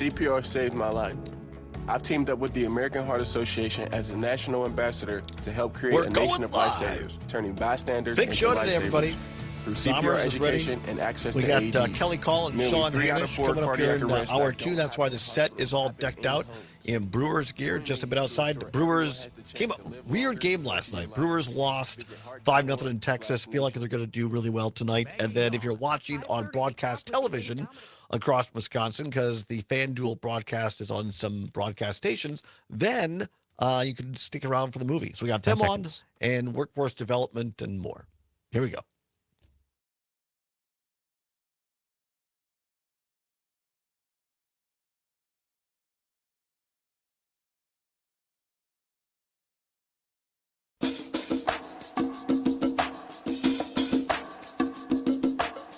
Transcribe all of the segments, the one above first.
CPR saved my life. I've teamed up with the American Heart Association as a national ambassador to help create a nation of lifesavers, turning bystanders Big into show lifesavers today, everybody. through CPR education and access we to got AEDs. Kelly Call and Nearly Sean 3 out of Hanish 4 coming up here in cardiac hour arrests 2. That's why the set is all decked out in Brewers gear, just a bit outside. The Brewers came up weird game last night. Brewers lost 5-0 in Texas. Feel like they're going to do really well tonight. And then if you're watching on broadcast television across Wisconsin, because the FanDuel broadcast is on some broadcast stations, then you can stick around for the movie. So we got them on and workforce development and more. Here we go.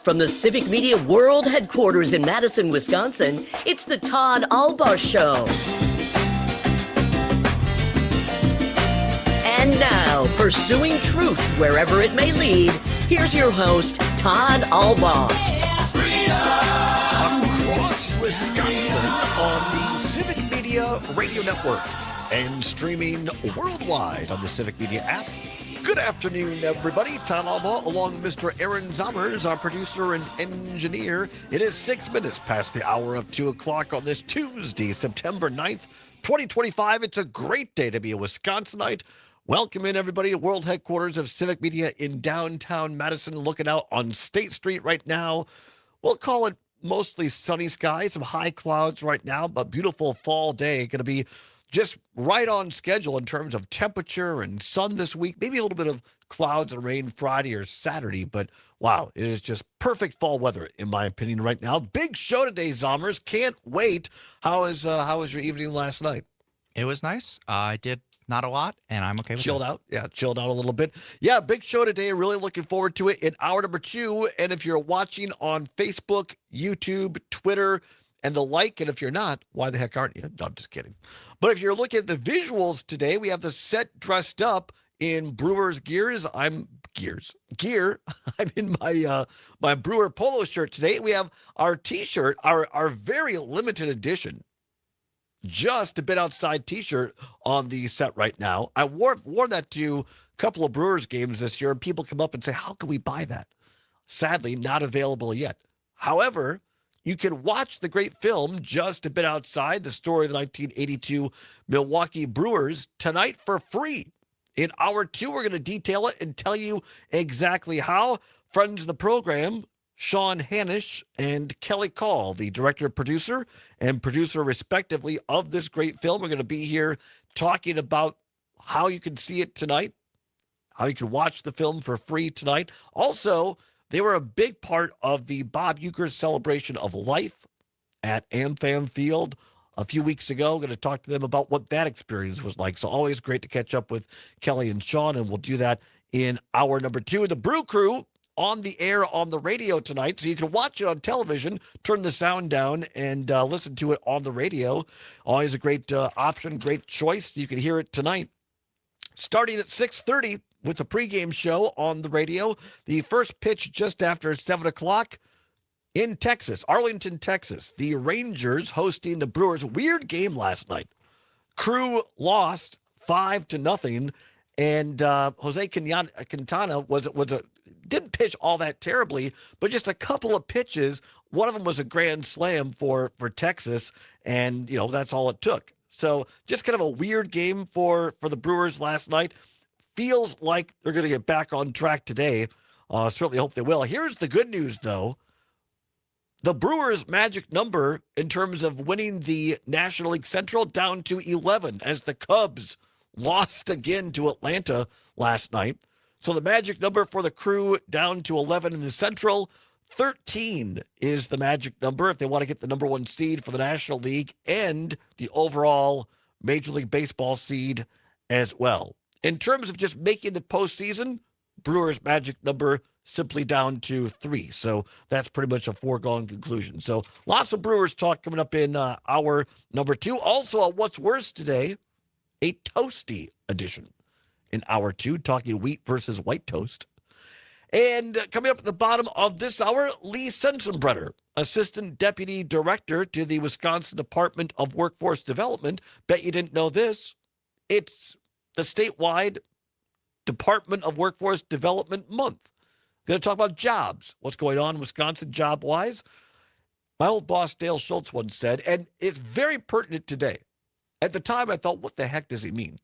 From the Civic Media World Headquarters in Madison, Wisconsin, it's the Todd Allbaugh Show. And now, pursuing truth wherever it may lead, here's your host, Todd Allbaugh. Across Wisconsin on the Civic Media Radio Network and streaming worldwide on the Civic Media app. Good afternoon, everybody. Todd Allbaugh along with Mr. Aaron Zommers, our producer and engineer. It is 6 minutes past the hour of 2 o'clock on this Tuesday, September 9th, 2025. It's a great day to be a Wisconsinite. Welcome in, everybody, to World Headquarters of Civic Media in downtown Madison. Looking out on State Street right now. We'll call it mostly sunny skies, some high clouds right now, but beautiful fall day. Going to be just right on schedule in terms of temperature and sun this week. Maybe a little bit of clouds and rain Friday or Saturday, but wow, it is just perfect fall weather, in my opinion, right now. Big show today, Zommers. Can't wait. How was your evening last night? It was nice. I did not a lot, and I'm okay with it. Chilled out. Yeah, chilled out a little bit. Yeah, big show today. Really looking forward to it in hour number 2. And if you're watching on Facebook, YouTube, Twitter, and the like, and if you're not, why the heck aren't you? No, I'm just kidding. But if you're looking at the visuals today, we have the set dressed up in Brewers gear. I'm in my my Brewer polo shirt today. We have our T-shirt, our very limited edition, just a bit outside T-shirt on the set right now. I wore that to a couple of Brewers games this year, and people come up and say, "How can we buy that?" Sadly, not available yet. However, you can watch the great film Just a Bit Outside, the story of the 1982 Milwaukee Brewers, tonight for free. In hour 2, we're going to detail it and tell you exactly how. Friends of the program, Sean Hanish and Kelly Call, the director, producer, and producer respectively of this great film, are going to be here talking about how you can see it tonight, how you can watch the film for free tonight. Also, they were a big part of the Bob Uecker celebration of life at AmFam Field a few weeks ago. Going to talk to them about what that experience was like. So always great to catch up with Kelly and Sean, and we'll do that in hour number 2. The Brew Crew on the air on the radio tonight, so you can watch it on television, turn the sound down, and listen to it on the radio. Always a great option, great choice. You can hear it tonight, starting at 6:30. With a pregame show on the radio. The first pitch just after 7 o'clock in Texas, Arlington, Texas. The Rangers hosting the Brewers. Weird game last night. Crew lost 5-0, and Jose Quintana didn't pitch all that terribly, but just a couple of pitches. One of them was a grand slam for Texas, and that's all it took. So just kind of a weird game for the Brewers last night. Feels like they're going to get back on track today. Certainly hope they will. Here's the good news, though. The Brewers' magic number in terms of winning the National League Central down to 11 as the Cubs lost again to Atlanta last night. So the magic number for the Crew down to 11 in the Central. 13 is the magic number if they want to get the number 1 seed for the National League and the overall Major League Baseball seed as well. In terms of just making the postseason, Brewers' magic number simply down to 3. So that's pretty much a foregone conclusion. So lots of Brewers talk coming up in hour number 2. Also, what's worse today, a toasty edition in hour 2, talking wheat versus white toast. And coming up at the bottom of this hour, Lee Sensenbrenner, Assistant Deputy Director to the Wisconsin Department of Workforce Development. Bet you didn't know this. It's the statewide Department of Workforce Development Month. Going to talk about jobs, what's going on in Wisconsin job-wise. My old boss, Dale Schultz, once said, and it's very pertinent today. At the time, I thought, what the heck does he mean?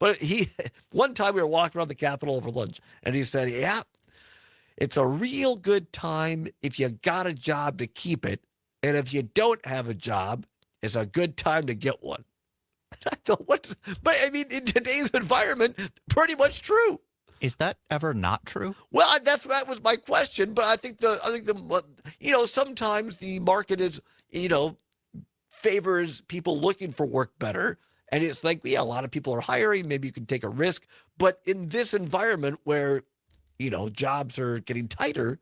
But one time we were walking around the Capitol over lunch, and he said, yeah, it's a real good time if you got a job to keep it. And if you don't have a job, it's a good time to get one. I thought, what? But I mean, in today's environment, pretty much true. Is that ever not true? Well, that was my question. But I think sometimes the market is, favors people looking for work better. And it's like, yeah, a lot of people are hiring. Maybe you can take a risk. But in this environment where, jobs are getting tighter,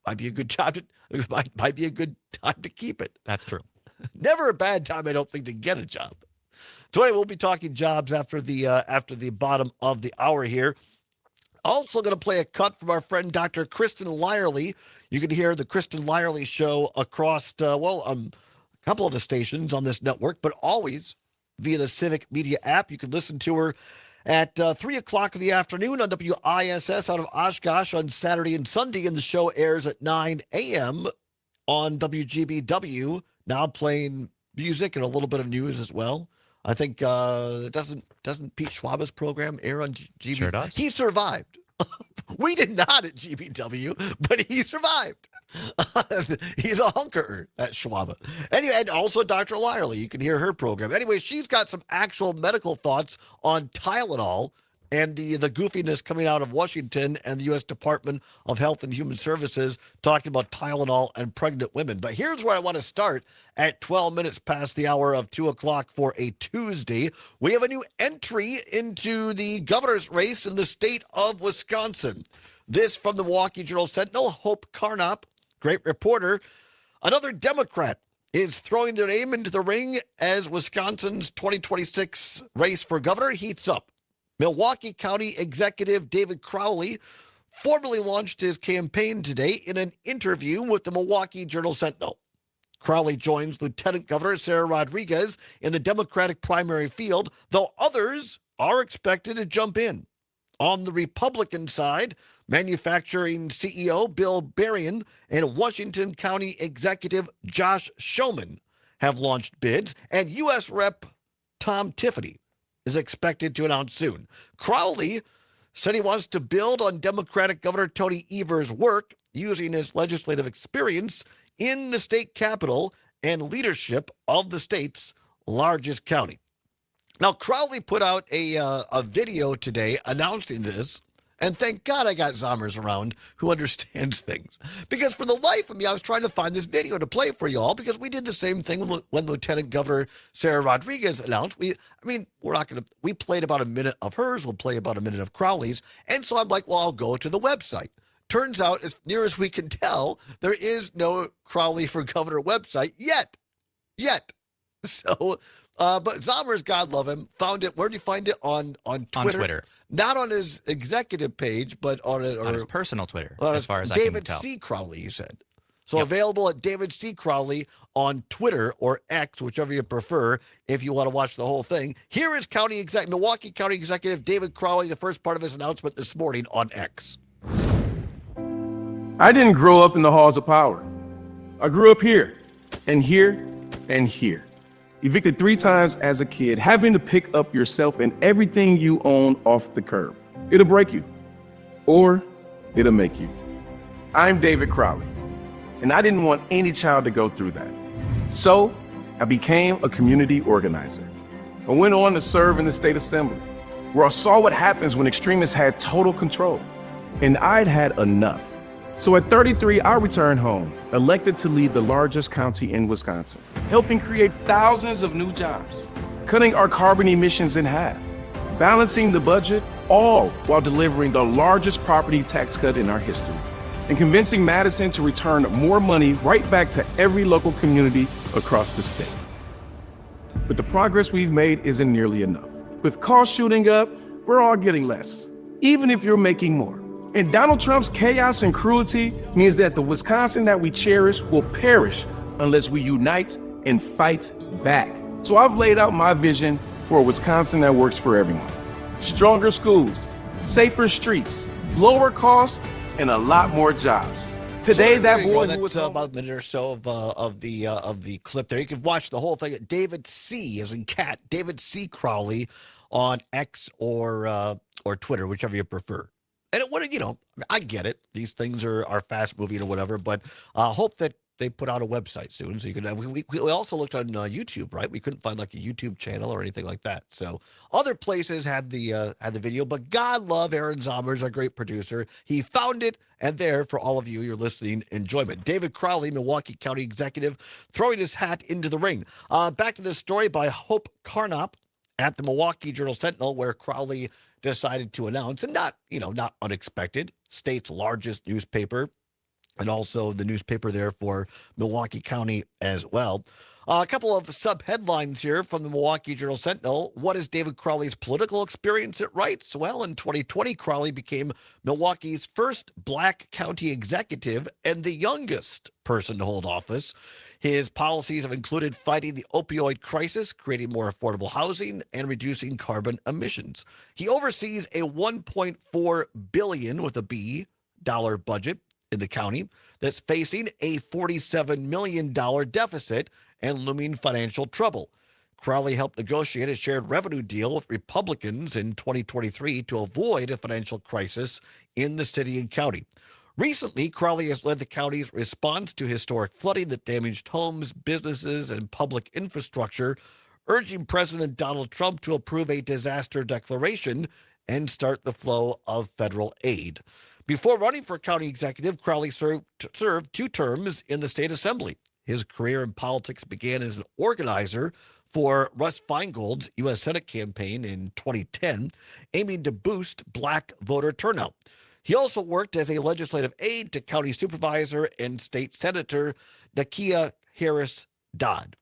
might be a good might be a good time to keep it. That's true. Never a bad time, I don't think, to get a job. So anyway, we'll be talking jobs after the bottom of the hour here. Also going to play a cut from our friend Dr. Kristen Lyerly. You can hear the Kristen Lyerly show across, a couple of the stations on this network, but always via the Civic Media app. You can listen to her at 3 o'clock in the afternoon on WISS out of Oshkosh on Saturday and Sunday, and the show airs at 9 a.m. on WGBW, now playing music and a little bit of news as well. I think doesn't Pete Schwaba's program air on GBW? Sure does. He survived. We did not at GBW, but he survived. He's a hunker at Schwaba. Anyway, and also Dr. Lyerly. You can hear her program. Anyway, she's got some actual medical thoughts on Tylenol and the goofiness coming out of Washington and the U.S. Department of Health and Human Services talking about Tylenol and pregnant women. But here's where I want to start at 12 minutes past the hour of 2 o'clock for a Tuesday. We have a new entry into the governor's race in the state of Wisconsin. This from the Milwaukee Journal-Sentinel, Hope Carnop, great reporter. Another Democrat is throwing their name into the ring as Wisconsin's 2026 race for governor heats up. Milwaukee County Executive David Crowley formally launched his campaign today in an interview with the Milwaukee Journal-Sentinel. Crowley joins Lieutenant Governor Sarah Rodriguez in the Democratic primary field, though others are expected to jump in. On the Republican side, manufacturing CEO Bill Berrien and Washington County Executive Josh Schoeman have launched bids, and U.S. Rep. Tom Tiffany is expected to announce soon. Crowley said he wants to build on Democratic Governor Tony Evers' work using his legislative experience in the state capital and leadership of the state's largest county. Now, Crowley put out a video today announcing this, and thank God I got Zommers around who understands things. Because for the life of me, I was trying to find this video to play for you all, because we did the same thing when Lieutenant Governor Sarah Rodriguez announced. We played about a minute of hers, we'll play about a minute of Crowley's, and so I'm like, well, I'll go to the website. Turns out, as near as we can tell, there is no Crowley for Governor website yet. So, but Zommers, God love him, found it. Where did you find it? On Twitter? On Twitter. Not on his executive page, but on his personal Twitter, as far as I can tell. David C. Crowley, you said. So Available at David C. Crowley on Twitter or X, whichever you prefer, if you want to watch the whole thing. Here is Milwaukee County Executive David Crowley, the first part of his announcement this morning on X. I didn't grow up in the halls of power. I grew up here, and here, and here. Evicted 3 times as a kid, having to pick up yourself and everything you own off the curb. It'll break you, or it'll make you. I'm David Crowley, and I didn't want any child to go through that. So I became a community organizer. I went on to serve in the state assembly, where I saw what happens when extremists had total control. And I'd had enough. So at 33, I returned home, elected to lead the largest county in Wisconsin, helping create thousands of new jobs, cutting our carbon emissions in half, balancing the budget, all while delivering the largest property tax cut in our history, and convincing Madison to return more money right back to every local community across the state. But the progress we've made isn't nearly enough. With costs shooting up, we're all getting less, even if you're making more. And Donald Trump's chaos and cruelty means that the Wisconsin that we cherish will perish unless we unite and fight back. So I've laid out my vision for a Wisconsin that works for everyone. Stronger schools, safer streets, lower costs, and a lot more jobs. Today, So that there you boy go. who was That's about a minute or so of the clip there. You can watch the whole thing at David C. as in cat, David C. Crowley on X or Twitter, whichever you prefer. And I get it. These things are fast moving or whatever, but hope that they put out a website soon. So you can. We also looked on YouTube, right? We couldn't find like a YouTube channel or anything like that. So other places had the video, but God love Aaron Zommers, our great producer. He found it, and there for all of you, your listening enjoyment. David Crowley, Milwaukee County Executive, throwing his hat into the ring. Back to this story by Hope Carnop at the Milwaukee Journal-Sentinel, where Crowley decided to announce, and not unexpected, state's largest newspaper, and also the newspaper there for Milwaukee County as well. A couple of sub-headlines here from the Milwaukee Journal-Sentinel. What is David Crowley's political experience? It writes, well, in 2020, Crowley became Milwaukee's first black county executive and the youngest person to hold office. His policies have included fighting the opioid crisis, creating more affordable housing, and reducing carbon emissions. He oversees a $1.4 billion with a B dollar budget in the county that's facing a $47 million deficit and looming financial trouble. Crowley helped negotiate a shared revenue deal with Republicans in 2023 to avoid a financial crisis in the city and county. Recently, Crowley has led the county's response to historic flooding that damaged homes, businesses, and public infrastructure, urging President Donald Trump to approve a disaster declaration and start the flow of federal aid. Before running for county executive, Crowley served 2 terms in the state assembly. His career in politics began as an organizer for Russ Feingold's U.S. Senate campaign in 2010, aiming to boost black voter turnout. He also worked as a legislative aide to County Supervisor and State Senator Nakia Harris Dodd.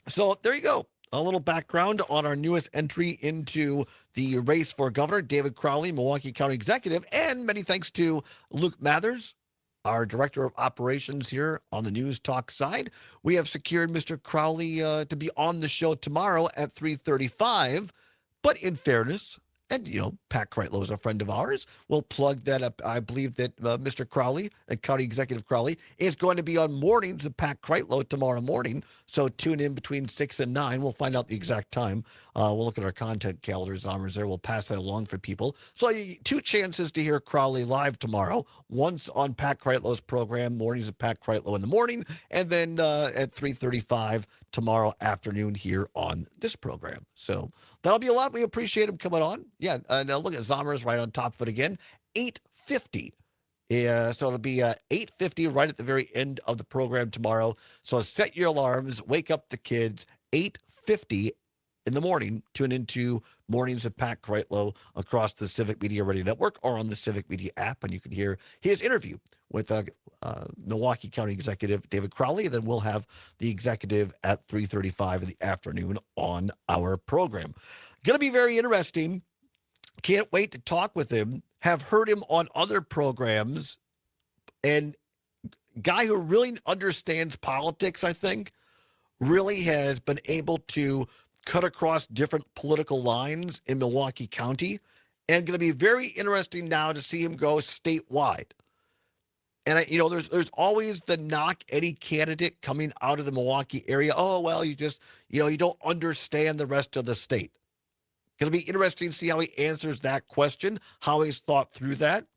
So there you go. A little background on our newest entry into the race for governor, David Crowley, Milwaukee County Executive, and many thanks to Luke Mathers, our Director of Operations here on the News Talk side. We have secured Mr. Crowley to be on the show tomorrow at 3:35, but in fairness, and, Pat Kreitlow is a friend of ours. We'll plug that up. I believe that Mr. Crowley, County Executive Crowley, is going to be on mornings with Pat Kreitlow tomorrow morning. So tune in between 6 and 9. We'll find out the exact time. We'll look at our content calendar, Zommers there. We'll pass that along for people. So 2 chances to hear Crowley live tomorrow. Once on Pat Kreitlow's program, mornings with Pat Kreitlow in the morning, and then at 3:35 tomorrow afternoon here on this program. So that'll be a lot. We appreciate him coming on. Yeah, now look at Zommers right on top of it again. 8:50. Yeah, so it'll be 8:50 right at the very end of the program tomorrow. So set your alarms, wake up the kids. 8:50 in the morning. Tune into Mornings of Pat Kreitlow across the Civic Media Radio Network or on the Civic Media app, and you can hear his interview with Milwaukee County Executive David Crowley. And then we'll have the executive at 3:35 in the afternoon on our program. Going to be very interesting. Can't wait to talk with him. Have heard him on other programs, and guy who really understands politics, I think, really has been able to cut across different political lines in Milwaukee County, and going to be very interesting now to see him go statewide. And there's always the knock any candidate coming out of the Milwaukee area. Oh, well, you just, you don't understand the rest of the state. Going to be interesting to see how he answers that question, how he's thought through that,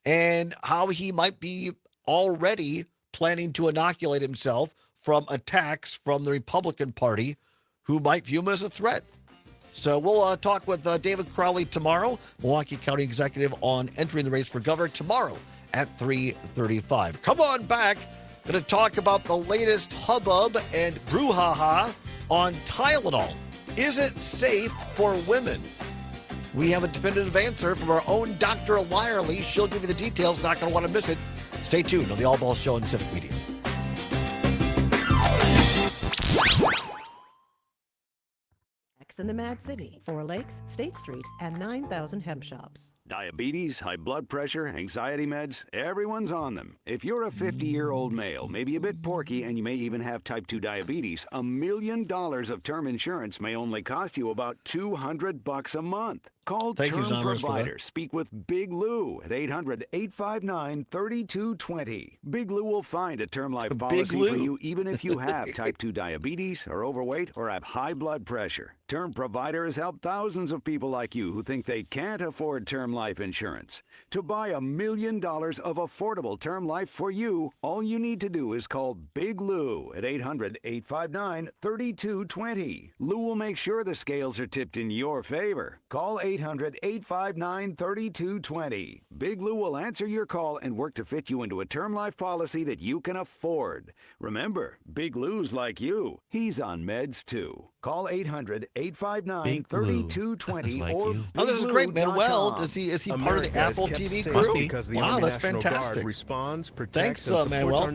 and how he might be already planning to inoculate himself from attacks from the Republican Party who might view him as a threat. So we'll talk with David Crowley tomorrow, Milwaukee County Executive, on entering the race for governor tomorrow at 3:35. Come on back. Going to talk about the latest hubbub and brouhaha on Tylenol. Is it safe for women? We have a definitive answer from our own Dr. Lyerly. She'll give you the details. Not going to want to miss it. Stay tuned on the Allbaugh Show on Civic Media. In the Mad City, 4 Lakes, State Street, and 9,000 hemp shops. Diabetes, high blood pressure, anxiety meds, everyone's on them. If you're a 50-year-old male, maybe a bit porky, and you may even have type 2 diabetes, $1 million of term insurance may only cost you about $200 a month. Call Term Provider. Speak with Big Lou at 800-859-3220. Big Lou will find a term life policy for you even if you have type 2 diabetes, are overweight, or have high blood pressure. Term Provider has helped thousands of people like you who think they can't afford term life insurance. To buy $1 million of affordable term life for you, all you need to do is call Big Lou at 800-859-3220. Lou will make sure the scales are tipped in your favor. Call 800-859-3220. Big Lou will answer your call and work to fit you into a term life policy that you can afford. Remember, Big Lou's like you. He's on meds too. Call 800-859-3220 or oh, this is great, Manuel. Is he part of the Apple TV crew? Wow, that's fantastic. Responds, thanks, Manuel,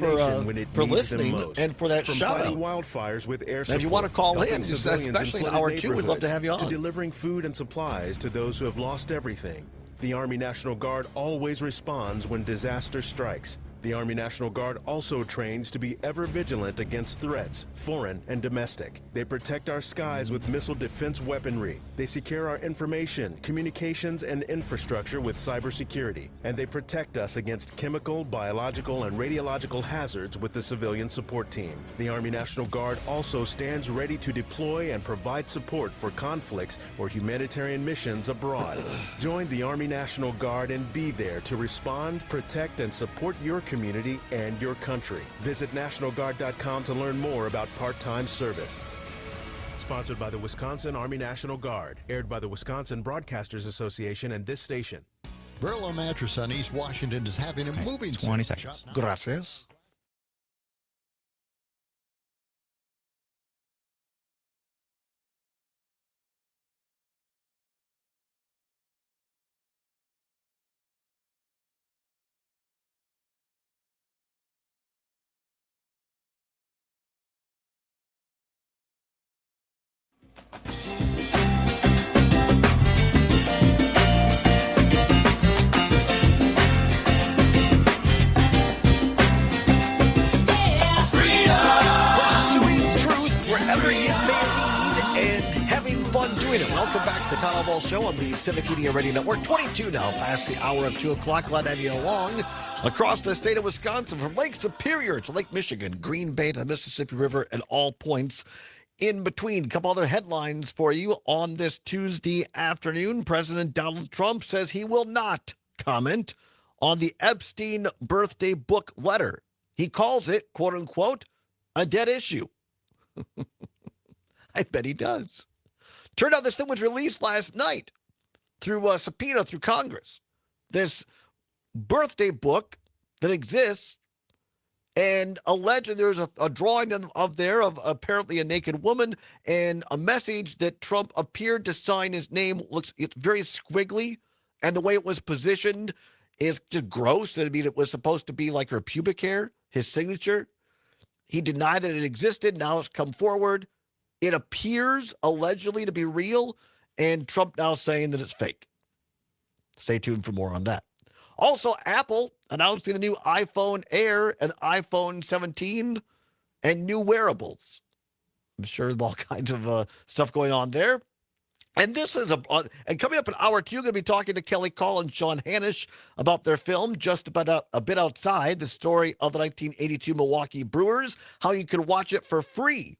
for listening and for that shout out. Wildfires with air and if you want to call in, especially in hour 2, we'd love to have you on. To delivering food and supplies to those who have lost everything. The Army National Guard always responds when disaster strikes. The Army National Guard also trains to be ever vigilant against threats, foreign and domestic. They protect our skies with missile defense weaponry. They secure our information, communications, and infrastructure with cybersecurity. And they protect us against chemical, biological, and radiological hazards with the civilian support team. The Army National Guard also stands ready to deploy and provide support for conflicts or humanitarian missions abroad. Join the Army National Guard and be there to respond, protect, and support your community and your country. Visit NationalGuard.com to learn more about part-time service. Sponsored by the Wisconsin Army National Guard. Aired by the Wisconsin Broadcasters Association and this station. Burlow Mattress on East Washington is having a moving 20 seconds. Gracias. Doing it. Welcome back to the Todd Allbaugh Show on the Civic Media Radio Network. 22 now, past the hour of 2 o'clock. Glad to have you along across the state of Wisconsin, from Lake Superior to Lake Michigan, Green Bay to the Mississippi River, and all points in between. A couple other headlines for you on this Tuesday afternoon. President Donald Trump says he will not comment on the Epstein birthday book letter. He calls it, quote unquote, a dead issue. I bet he does. Turned out this thing was released last night through a subpoena through Congress. This birthday book that exists, and alleged there's a drawing of apparently a naked woman and a message that Trump appeared to sign his name. It's very squiggly, and the way it was positioned is just gross. I mean, it was supposed to be like her pubic hair, his signature. He denied that it existed. Now it's come forward. It appears allegedly to be real, and Trump now saying that it's fake. Stay tuned for more on that. Also, Apple announcing the new iPhone Air and iPhone 17 and new wearables. I'm sure there's all kinds of stuff going on there. And this is and coming up in hour 2, going to be talking to Kelly Call and Sean Hanisch about their film, Just About a Bit Outside, the story of the 1982 Milwaukee Brewers, how you can watch it for free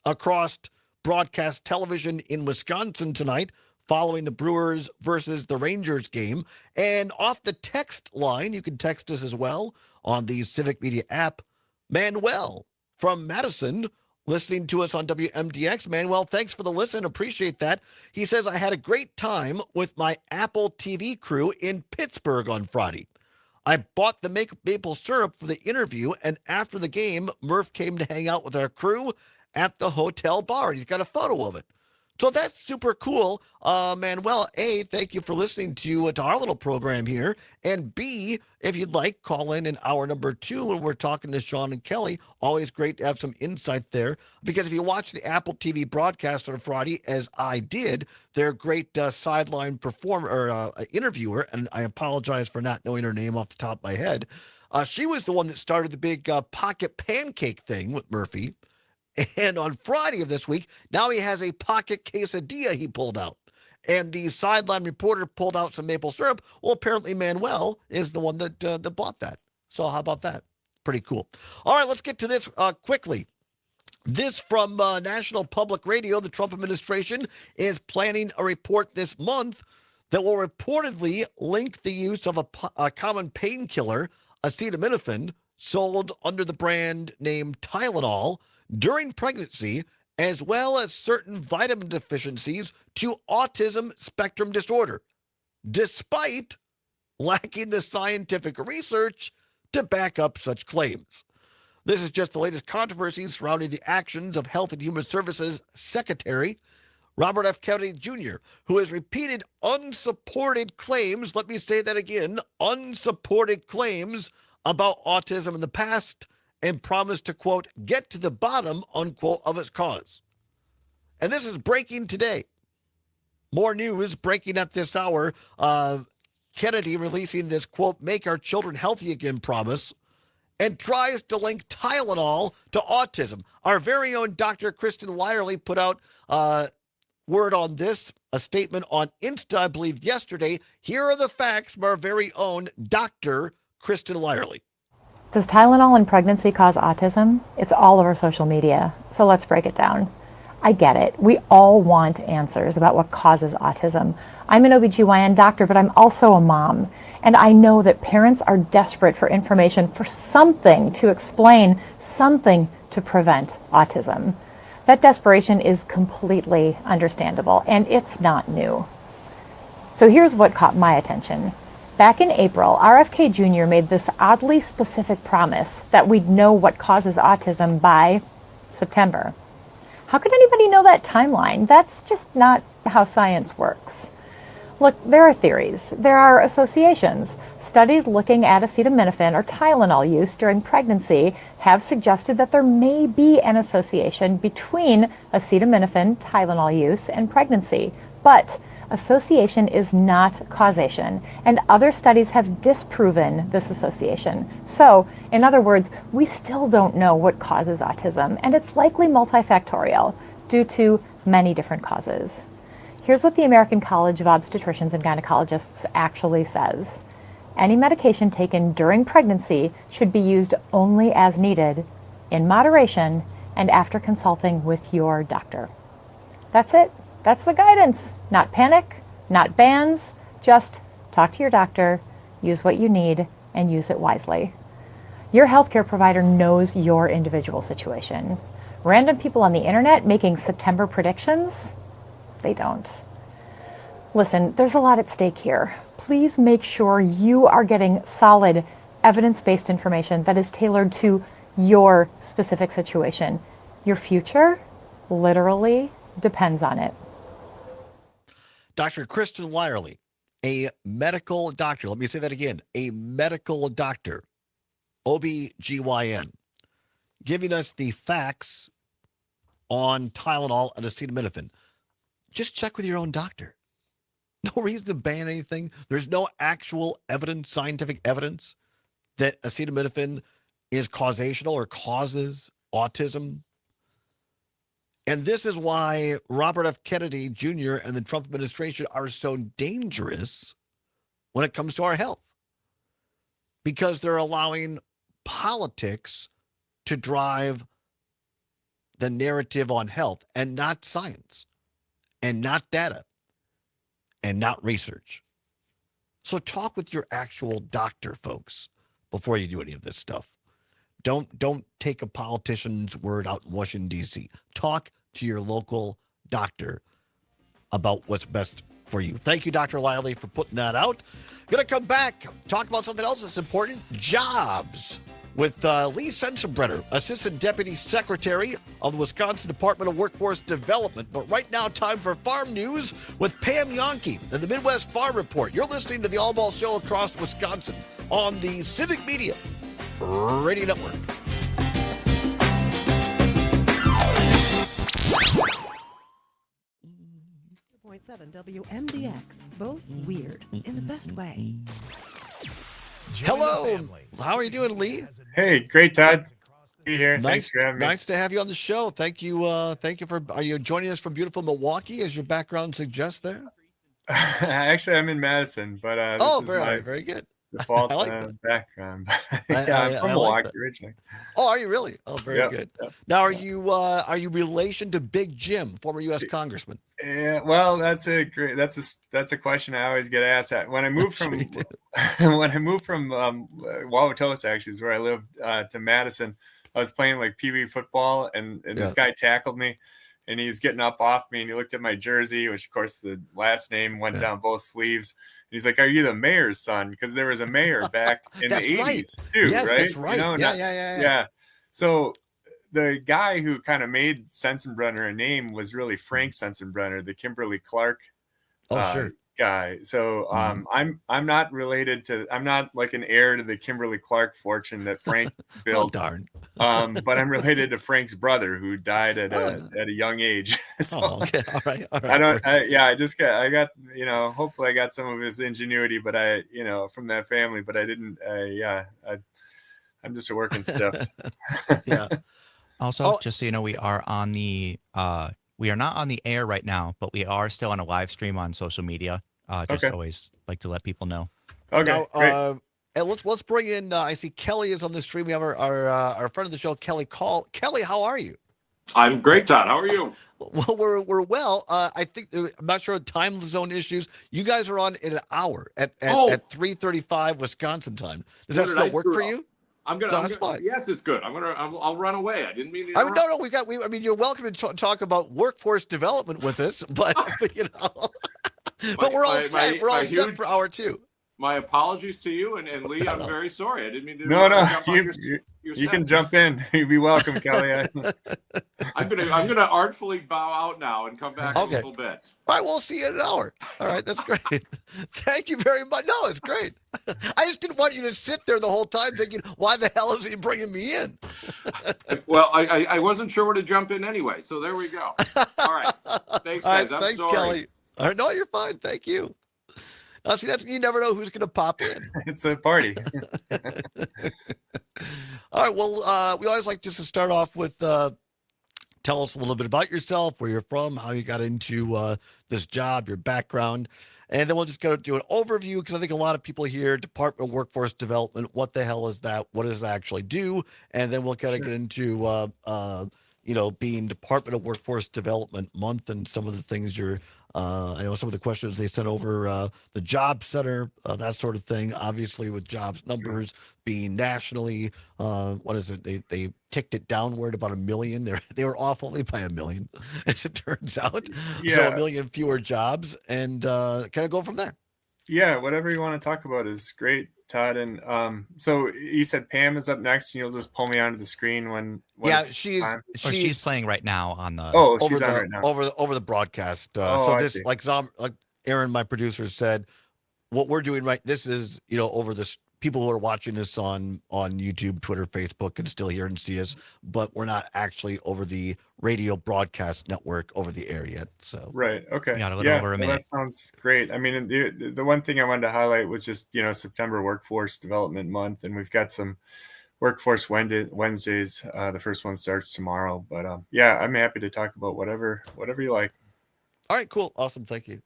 across broadcast television in Wisconsin tonight, following the Brewers versus the Rangers game. And off the text line, you can text us as well on the Civic Media app. Manuel from Madison, listening to us on WMDX. Manuel, thanks for the listen. Appreciate that. He says, I had a great time with my Apple TV crew in Pittsburgh on Friday. I bought the maple syrup for the interview, and after the game, Murph came to hang out with our crew at the hotel bar. He's got a photo of it. So that's super cool. Manuel, A, thank you for listening to our little program here. And B, if you'd like, call in hour number 2 when we're talking to Sean and Kelly. Always great to have some insight there. Because if you watch the Apple TV broadcast on Friday, as I did, their great sideline performer or interviewer, and I apologize for not knowing her name off the top of my head, she was the one that started the big pocket pancake thing with Murphy. And on Friday of this week, now he has a pocket quesadilla he pulled out. And the sideline reporter pulled out some maple syrup. Well, apparently Manuel is the one that bought that. So how about that? Pretty cool. All right, let's get to this quickly. This from National Public Radio. The Trump administration is planning a report this month that will reportedly link the use of a common painkiller, acetaminophen, sold under the brand name Tylenol, during pregnancy, as well as certain vitamin deficiencies, to autism spectrum disorder, despite lacking the scientific research to back up such claims. This is just the latest controversy surrounding the actions of Health and Human Services Secretary Robert F. Kennedy Jr., who has repeated unsupported claims, let me say that again, unsupported claims about autism in the past, and promised to, quote, get to the bottom, unquote, of its cause. And this is breaking today. More news breaking at this hour. Kennedy releasing this, quote, make our children healthy again promise, and tries to link Tylenol to autism. Our very own Dr. Kristen Lyerly put out word on this, a statement on Insta, I believe, yesterday. Here are the facts from our very own Dr. Kristen Lyerly. Does Tylenol in pregnancy cause autism? It's all over social media, so let's break it down. I get it. We all want answers about what causes autism. I'm an OBGYN doctor, but I'm also a mom, and I know that parents are desperate for information, for something to explain, something to prevent autism. That desperation is completely understandable, and it's not new. So here's what caught my attention. Back in April, RFK Jr. made this oddly specific promise that we'd know what causes autism by September. How could anybody know that timeline? That's just not how science works. Look, there are theories. There are associations. Studies looking at acetaminophen or Tylenol use during pregnancy have suggested that there may be an association between acetaminophen, Tylenol use, and pregnancy. But association is not causation, and other studies have disproven this association. So, in other words, we still don't know what causes autism, and it's likely multifactorial due to many different causes. Here's what the American College of Obstetricians and Gynecologists actually says. Any medication taken during pregnancy should be used only as needed, in moderation, and after consulting with your doctor. That's it. That's the guidance. Not panic, not bans, just talk to your doctor, use what you need, and use it wisely. Your healthcare provider knows your individual situation. Random people on the internet making September predictions? They don't. Listen, there's a lot at stake here. Please make sure you are getting solid, evidence-based information that is tailored to your specific situation. Your future literally depends on it. Dr. Kristen Lyerly, a medical doctor. Let me say that again. A medical doctor, OBGYN, giving us the facts on Tylenol and acetaminophen. Just check with your own doctor. No reason to ban anything. There's no actual evidence, scientific evidence, that acetaminophen is causational or causes autism. And this is why Robert F. Kennedy Jr. and the Trump administration are so dangerous when it comes to our health. Because they're allowing politics to drive the narrative on health and not science and not data and not research. So talk with your actual doctor, folks, before you do any of this stuff. Don't take a politician's word out in Washington, D.C. Talk to your local doctor about what's best for you. Thank you, Dr. Lyerly, for putting that out. Going to come back, talk about something else that's important, jobs. with Lee Sensenbrenner, Assistant Deputy Secretary of the Wisconsin Department of Workforce Development. But right now, time for farm news with Pam Yonke and the Midwest Farm Report. You're listening to the Allbaugh Show across Wisconsin on the Civic Media Radio Network. WMDX, both weird in the best way. Hello. How are you doing, Lee? Hey, great, Todd. Be here. Nice, Thanks for having me. nice to have you on the show. Thank you. Thank you for. Are you joining us from beautiful Milwaukee, as your background suggests there? Actually, I'm in Madison, but this Oh, is very, my very good. default I like that. background. I I'm from like Milwaukee that. originally. Oh, are you really? Oh, very Yep, good. yep. Now, are you relation to Big Jim, former U.S. Congressman? Yeah, well, that's a question I always get asked. When I moved from Wauwatosa, actually, is where I lived, to Madison, I was playing like Pee Wee football, and this guy tackled me, and he's getting up off me, and he looked at my jersey, which of course the last name went down both sleeves. And he's like, "Are you the mayor's son?" Because there was a mayor back in the 80s too, yes, right? That's right. You know, Yeah. So the guy who kind of made Sensenbrenner a name was really Frank Sensenbrenner, the Kimberly Clark guy. So I'm not related to, I'm not like an heir to the Kimberly Clark fortune that Frank built. Oh, darn. But I'm related to Frank's brother, who died at a young age. So okay. All right. I got, hopefully I got some of his ingenuity, but from that family, but I didn't, I'm just a working stuff. Yeah. Also, just so you know, we are not on the air right now, but we are still on a live stream on social media. Always like to let people know. Okay. Now, great. and let's bring in. I see Kelly is on the stream. We have our friend of the show, Kelly Call. Kelly, how are you? I'm great, Todd. How are you? Well, we're well. I think I'm not sure time zone issues. You guys are on in an hour at 3:35 Wisconsin time. Does that still work for you? That's fine. Yes, it's good. I'll run away. I didn't mean to. No. You're welcome to talk about workforce development with us, but but we're all set. We're all set for hour two. My apologies to you and Lee. I'm very sorry. I didn't mean to. No. You can jump in. You'd be welcome, Kelly. I'm gonna artfully bow out now and come back in a little bit. All right, we'll see you in an hour. All right, that's great. Thank you very much. No, it's great. I just didn't want you to sit there the whole time thinking, why the hell is he bringing me in? Well, I wasn't sure where to jump in anyway, so there we go. All right. Thanks, guys. Thanks, sorry. Kelly. All right, no, you're fine. Thank you. See, you never know who's going to pop in. It's a party. All right. Well, we always like just to start off with tell us a little bit about yourself, where you're from, how you got into this job, your background, and then we'll just go do an overview, because I think a lot of people here, Department of Workforce Development, what the hell is that? What does it actually do? And then we'll kind of get into being Department of Workforce Development Month and some of the things I know some of the questions they sent over, the job center, that sort of thing. Obviously, with jobs numbers being nationally, what is it? They ticked it downward about 1 million. They were off only by 1 million, as it turns out. Yeah. So 1 million fewer jobs, and kind of go from there. Yeah, whatever you want to talk about is great, Todd. And so you said Pam is up next, and you'll just pull me onto the screen when she's playing right now on the she's on right now over the broadcast. So this, like Aaron, my producer, said, what we're doing this is over this. People who are watching this on YouTube, Twitter, Facebook can still hear and see us, but we're not actually over the radio broadcast network over the air yet. So right, okay, we got a little over a minute. That sounds great. I mean, the one thing I wanted to highlight was just September Workforce Development Month, and we've got some Workforce Wednesdays. The first one starts tomorrow, but I'm happy to talk about whatever you like. All right, cool, awesome, thank you.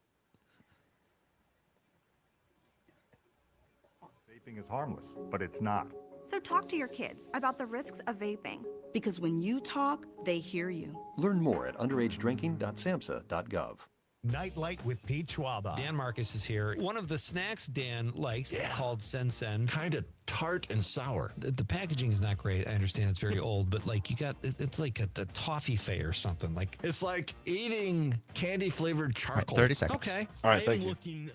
Vaping is harmless, but it's not. So talk to your kids about the risks of vaping. Because when you talk, they hear you. Learn more at underagedrinking.samhsa.gov. Nightlight with Pete Schwaba. Dan Marcus is here. One of the snacks Dan likes called Sen. Kind of tart and sour. The packaging is not great. I understand it's very old, but it's like a toffee fay or something. It's like eating candy flavored charcoal. 30 seconds. Okay. All right, thank you.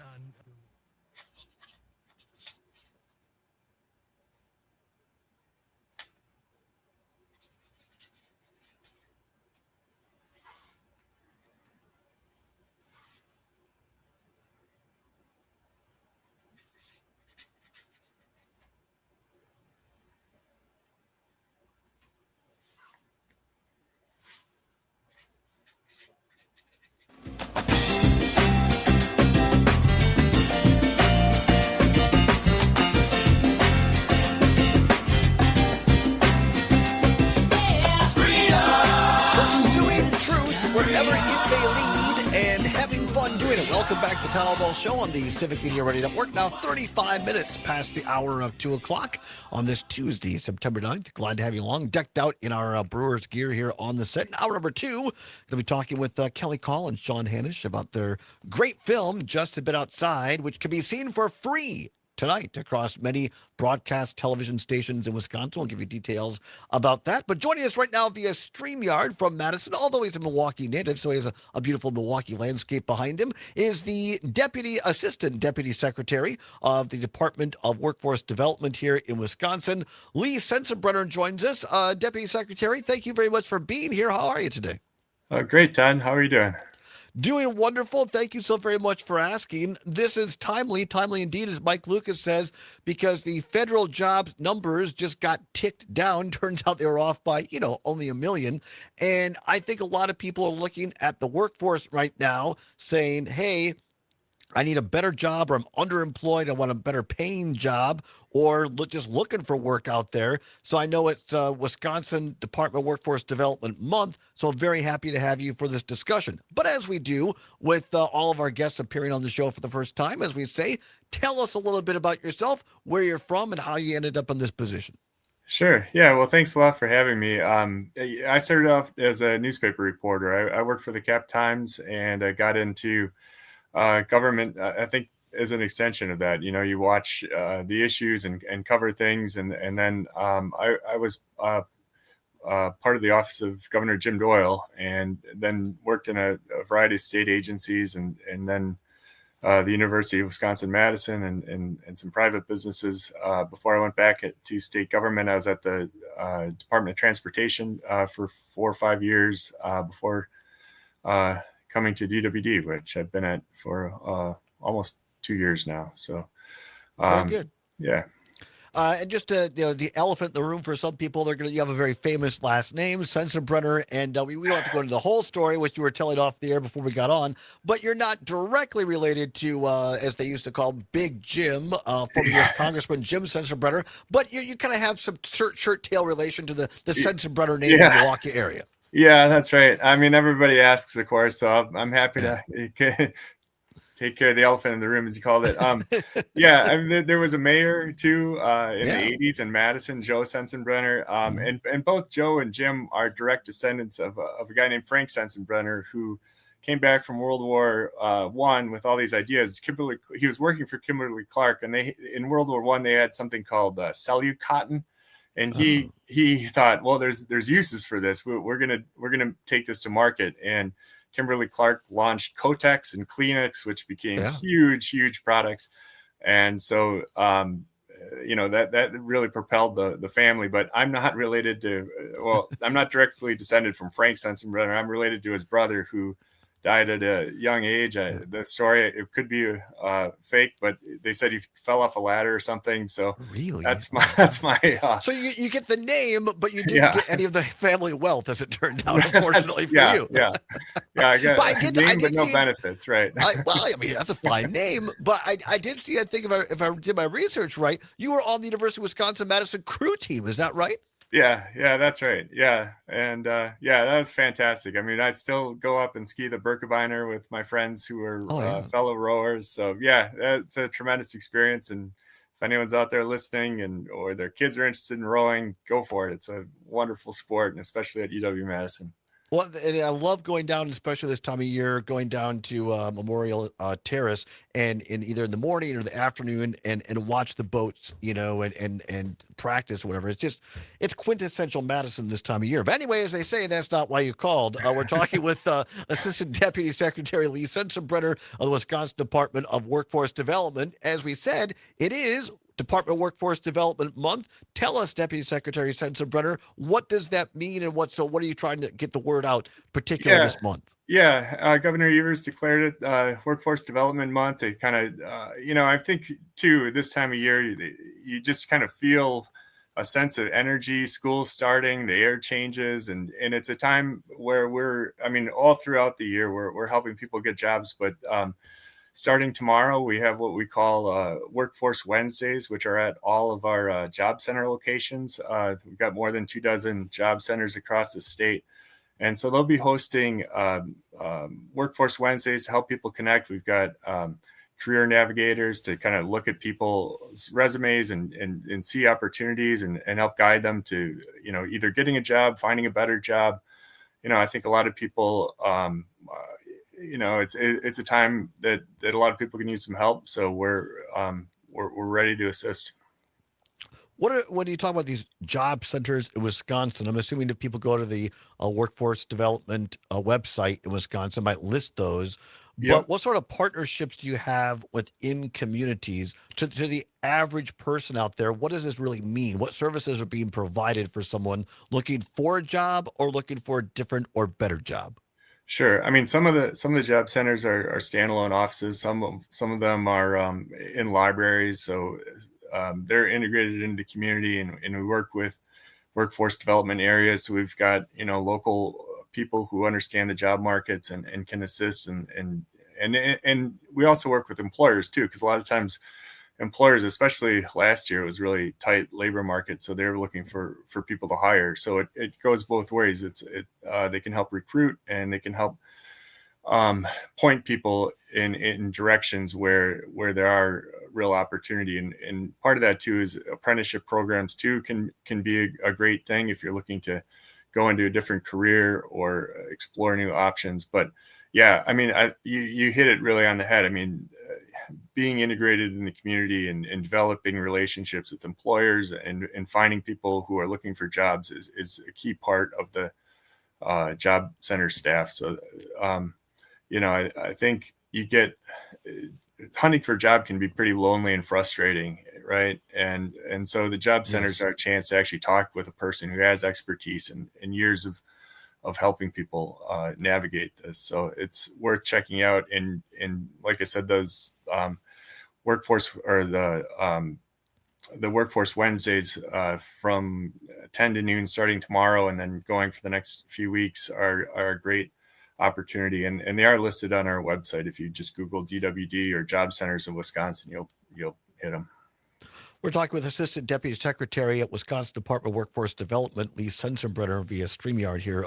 they lead and having fun doing it. Welcome back to the Todd Allbaugh Show on the Civic Media Radio Network. Now 35 minutes past the hour of 2 o'clock on this Tuesday, September 9th. Glad to have you along, decked out in our Brewers gear here on the set. In hour number 2, going to be talking with Kelly Call and Sean Hanish about their great film, Just a Bit Outside, which can be seen for free tonight across many broadcast television stations in Wisconsin. We'll give you details about that. But joining us right now via StreamYard from Madison, although he's a Milwaukee native, so he has a beautiful Milwaukee landscape behind him, is the Assistant Deputy Secretary of the Department of Workforce Development here in Wisconsin. Lee Sensenbrenner joins us. Deputy Secretary, thank you very much for being here. How are you today? Great, Todd. How are you doing? Doing wonderful. Thank you so very much for asking. This is timely indeed, as Mike Lucas says, because the federal jobs numbers just got ticked down. Turns out they were off by, only 1 million. And I think a lot of people are looking at the workforce right now saying, hey, I need a better job, or I'm underemployed. I want a better paying job, or just looking for work out there. So I know it's Wisconsin Department of Workforce Development Month, so I'm very happy to have you for this discussion. But as we do with all of our guests appearing on the show for the first time, as we say, tell us a little bit about yourself, where you're from, and how you ended up in this position. Sure. Yeah. Well, thanks a lot for having me. I started off as a newspaper reporter. I worked for the Cap Times, and I got into government, I think, as an extension of that. You watch the issues and cover things, and then I was part of the office of Governor Jim Doyle, and then worked in a variety of state agencies, and then the University of Wisconsin-Madison, and some private businesses. Before I went back to state government, I was at the Department of Transportation for 4 or 5 years before coming to DWD, which I've been at for almost 2 years now. So, very good. Yeah. And just the elephant in the room for some people, you have a very famous last name, Sensenbrenner, and we don't have to go into the whole story, which you were telling off the air before we got on, but you're not directly related to, as they used to call Big Jim, former U.S. Congressman Jim Sensenbrenner, but you kind of have some shirt tail relation to the Sensenbrenner name in the Milwaukee area. Yeah, that's right. I mean, everybody asks, of course, so I'm happy to take care of the elephant in the room, as you called it. There was a mayor too in the 80s in Madison, Joe Sensenbrenner, and both Joe and Jim are direct descendants of a guy named Frank Sensenbrenner, who came back from World War I with all these ideas. He was working for Kimberly Clark, and in World War I they had something called Celluloid cotton. And he thought, well, there's uses for this. We're gonna take this to market. And Kimberly Clark launched Kotex and Kleenex, which became huge products. And so that really propelled the family. But I'm not related to. I'm not directly descended from Frank Sensenbrenner. I'm related to his brother, who died at a young age. The story, it could be fake, but they said he fell off a ladder or something. So really, that's my. So you get the name, but you didn't get any of the family wealth, as it turned out, unfortunately for you. I got name, but no benefits, right? I mean, that's a fine name, but I did see. I think if I did my research right, you were on the University of Wisconsin-Madison crew team. Is that right? Yeah, that's right. Yeah. And that was fantastic. I mean, I still go up and ski the Birkebeiner with my friends who are fellow rowers. So it's a tremendous experience. And if anyone's out there listening or their kids are interested in rowing, go for it. It's a wonderful sport, and especially at UW-Madison. Well, and I love going down, especially this time of year, going down to Memorial Terrace, and in either in the morning or the afternoon, and watch the boats, and practice, whatever. It's quintessential Madison this time of year. But anyway, as they say, that's not why you called. We're talking with Assistant Deputy Secretary Lee Sensenbrenner of the Wisconsin Department of Workforce Development. As we said, it is Department of Workforce Development Month. Tell us, Deputy Secretary Sensenbrenner, what does that mean, and what are you trying to get the word out, particularly this month? Yeah, Governor Evers declared it Workforce Development Month. It kind of, I think too, this time of year, you just kind of feel a sense of energy. School's starting, the air changes, and it's a time where all throughout the year, we're helping people get jobs, but starting tomorrow, we have what we call Workforce Wednesdays, which are at all of our job center locations. We've got more than 24 job centers across the state. And so they'll be hosting Workforce Wednesdays to help people connect. We've got career navigators to kind of look at people's resumes and see opportunities and help guide them to, either getting a job, finding a better job. I think a lot of people, it's a time that a lot of people can use some help. So we're ready to assist. When you talk about these job centers in Wisconsin, I'm assuming that people go to the workforce development website in Wisconsin, might list those. Yep. But what sort of partnerships do you have within communities to the average person out there? What does this really mean? What services are being provided for someone looking for a job or looking for a different or better job? Sure. I mean, some of the job centers are standalone offices. Some of them are in libraries. So they're integrated into the community, and we work with workforce development areas. So we've got, local people who understand the job markets and can assist. And we also work with employers too, because a lot of times employers, especially last year, it was really tight labor market. So they're looking for people to hire. So it goes both ways. They can help recruit, and they can help point people in directions where there are real opportunity. And part of that too is apprenticeship programs too can be a great thing if you're looking to go into a different career or explore new options. But yeah, I mean, you hit it really on the head. I mean, being integrated in the community and developing relationships with employers and finding people who are looking for jobs is a key part of the job center staff. So, I think you get hunting for a job can be pretty lonely and frustrating, right? And so the job centers are a chance to actually talk with a person who has expertise and years of helping people navigate this. So it's worth checking out. And like I said, those workforce or the Workforce Wednesdays from 10 to noon starting tomorrow and then going for the next few weeks are a great opportunity, and they are listed on our website. If you just Google DWD or Job Centers in Wisconsin, you'll hit them. We're talking with Assistant Deputy Secretary at Wisconsin Department of Workforce Development, Lee Sensenbrenner, via StreamYard here.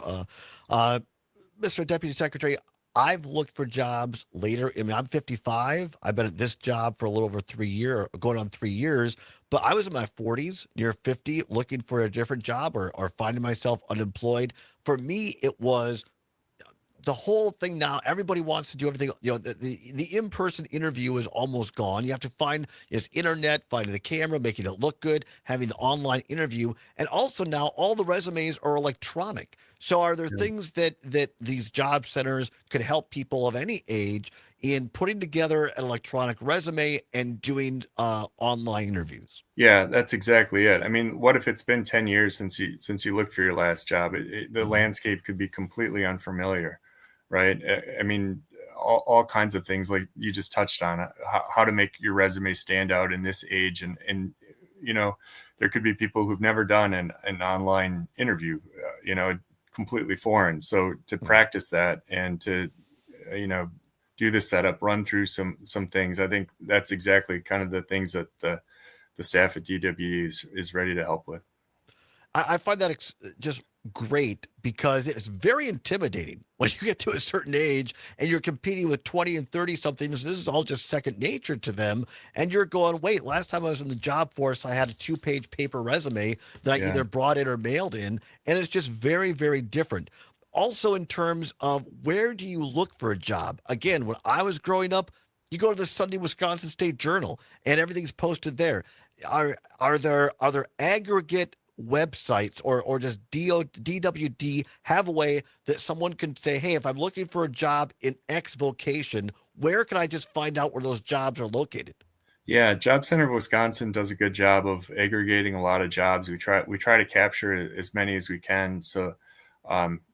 Mr. Deputy Secretary, I've looked for jobs later. I mean, I'm 55. I've been at this job for a little over 3 years, going on 3 years, but I was in my 40s, near 50, looking for a different job or finding myself unemployed. For me, it was the whole thing. Now everybody wants to do everything. The in-person interview is almost gone. You have to find internet, finding the camera, making it look good, having the online interview, and also now all the resumes are electronic. So are there things that these job centers could help people of any age in putting together an electronic resume and doing online interviews? Yeah, that's exactly it. I mean, what if it's been 10 years since you looked for your last job? The landscape could be completely unfamiliar, right? I mean, all kinds of things like you just touched on, how to make your resume stand out in this age. And there could be people who've never done an online interview, completely foreign. So to practice that and to, do the setup, run through some things, I think that's exactly kind of the things that the staff at DWE is ready to help with. I find that just great because it's very intimidating when you get to a certain age and you're competing with 20 and 30 somethings. This is all just second nature to them. And you're going, wait, last time I was in the job force, I had a 2-page paper resume that I either brought in or mailed in. And it's just very, very different. Also, in terms of where do you look for a job? Again, when I was growing up, you go to the Sunday Wisconsin State Journal and everything's posted there. Are there aggregate websites or does DWD have a way that someone can say, hey, if I'm looking for a job in X vocation, where can I just find out where those jobs are located? Yeah, Job Center of Wisconsin does a good job of aggregating a lot of jobs. We try to capture as many as we can. So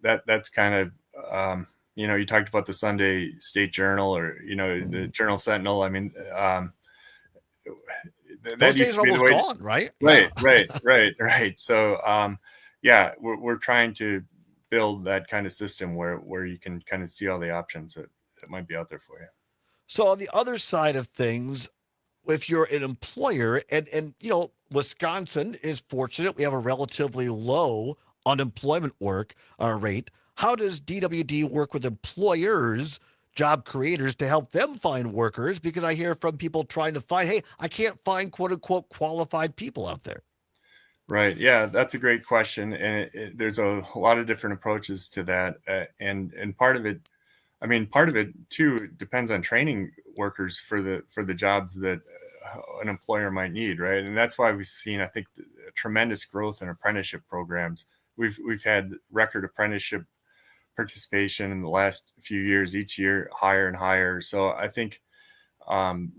that's kind of, you talked about the Sunday State Journal or, the Journal Sentinel. I mean, those days are almost gone, right? Right. So, we're trying to build that kind of system where you can kind of see all the options that might be out there for you. So on the other side of things, if you're an employer and Wisconsin is fortunate, we have a relatively low unemployment rate. how does DWD work with employers, job creators, to help them find workers? Because I hear from people trying to find, hey, I can't find quote unquote qualified people out there. Right. Yeah, that's a great question, and there's a lot of different approaches to that, and part of it, I mean, part of it too depends on training workers for the jobs that an employer might need, right? And that's why we've seen, I think, tremendous growth in apprenticeship programs. We've had record apprenticeship participation in the last few years, each year higher and higher. So I think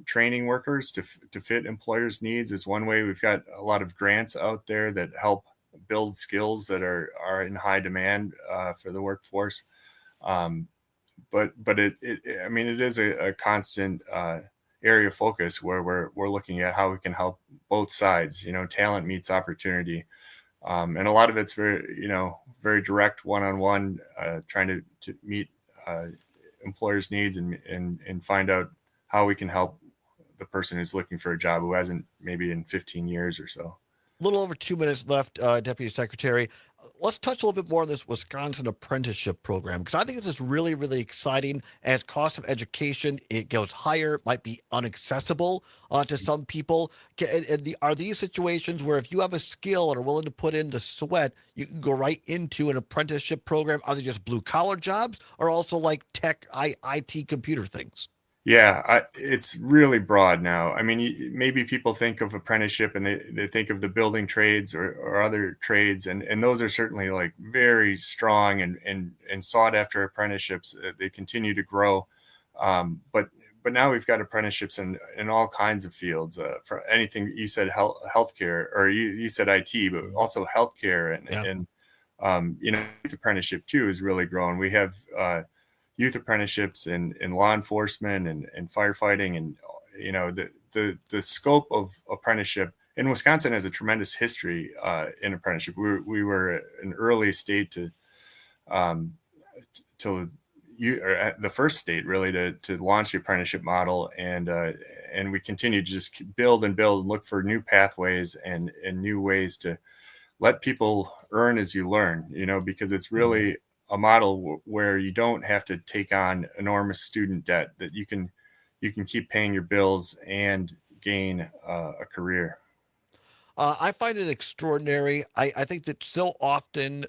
training workers to fit employers' needs is one way. We've got a lot of grants out there that help build skills that are in high demand for the workforce. But I mean, it is a constant area of focus where we're looking at how we can help both sides. You know, talent meets opportunity, and a lot of it's very direct, one-on-one, trying to meet employers' needs and find out how we can help the person who's looking for a job who hasn't maybe in 15 years or so. A little over 2 minutes left, Deputy Secretary. Let's touch a little bit more on this Wisconsin apprenticeship program, because I think this is really, really exciting. As cost of education, it goes higher, might be inaccessible to some people. Are these situations where if you have a skill and are willing to put in the sweat, you can go right into an apprenticeship program? Are they just blue-collar jobs, or also like tech, IT, computer things? Yeah, it's really broad now. I mean, maybe people think of apprenticeship and they think of the building trades or other trades, and those are certainly like very strong and sought after apprenticeships. They continue to grow, but now we've got apprenticeships in all kinds of fields. For anything you said, healthcare, or you said IT, but also healthcare and youth apprenticeship too is really growing. We have youth apprenticeships in law enforcement and firefighting, and the scope of apprenticeship in Wisconsin has a tremendous history in apprenticeship. We were an early state the first state really to launch the apprenticeship model, and we continue to just build and look for new pathways and new ways to let people earn as you learn, because it's really a model where you don't have to take on enormous student debt, that you can keep paying your bills and gain a career. I find it extraordinary. I think that so often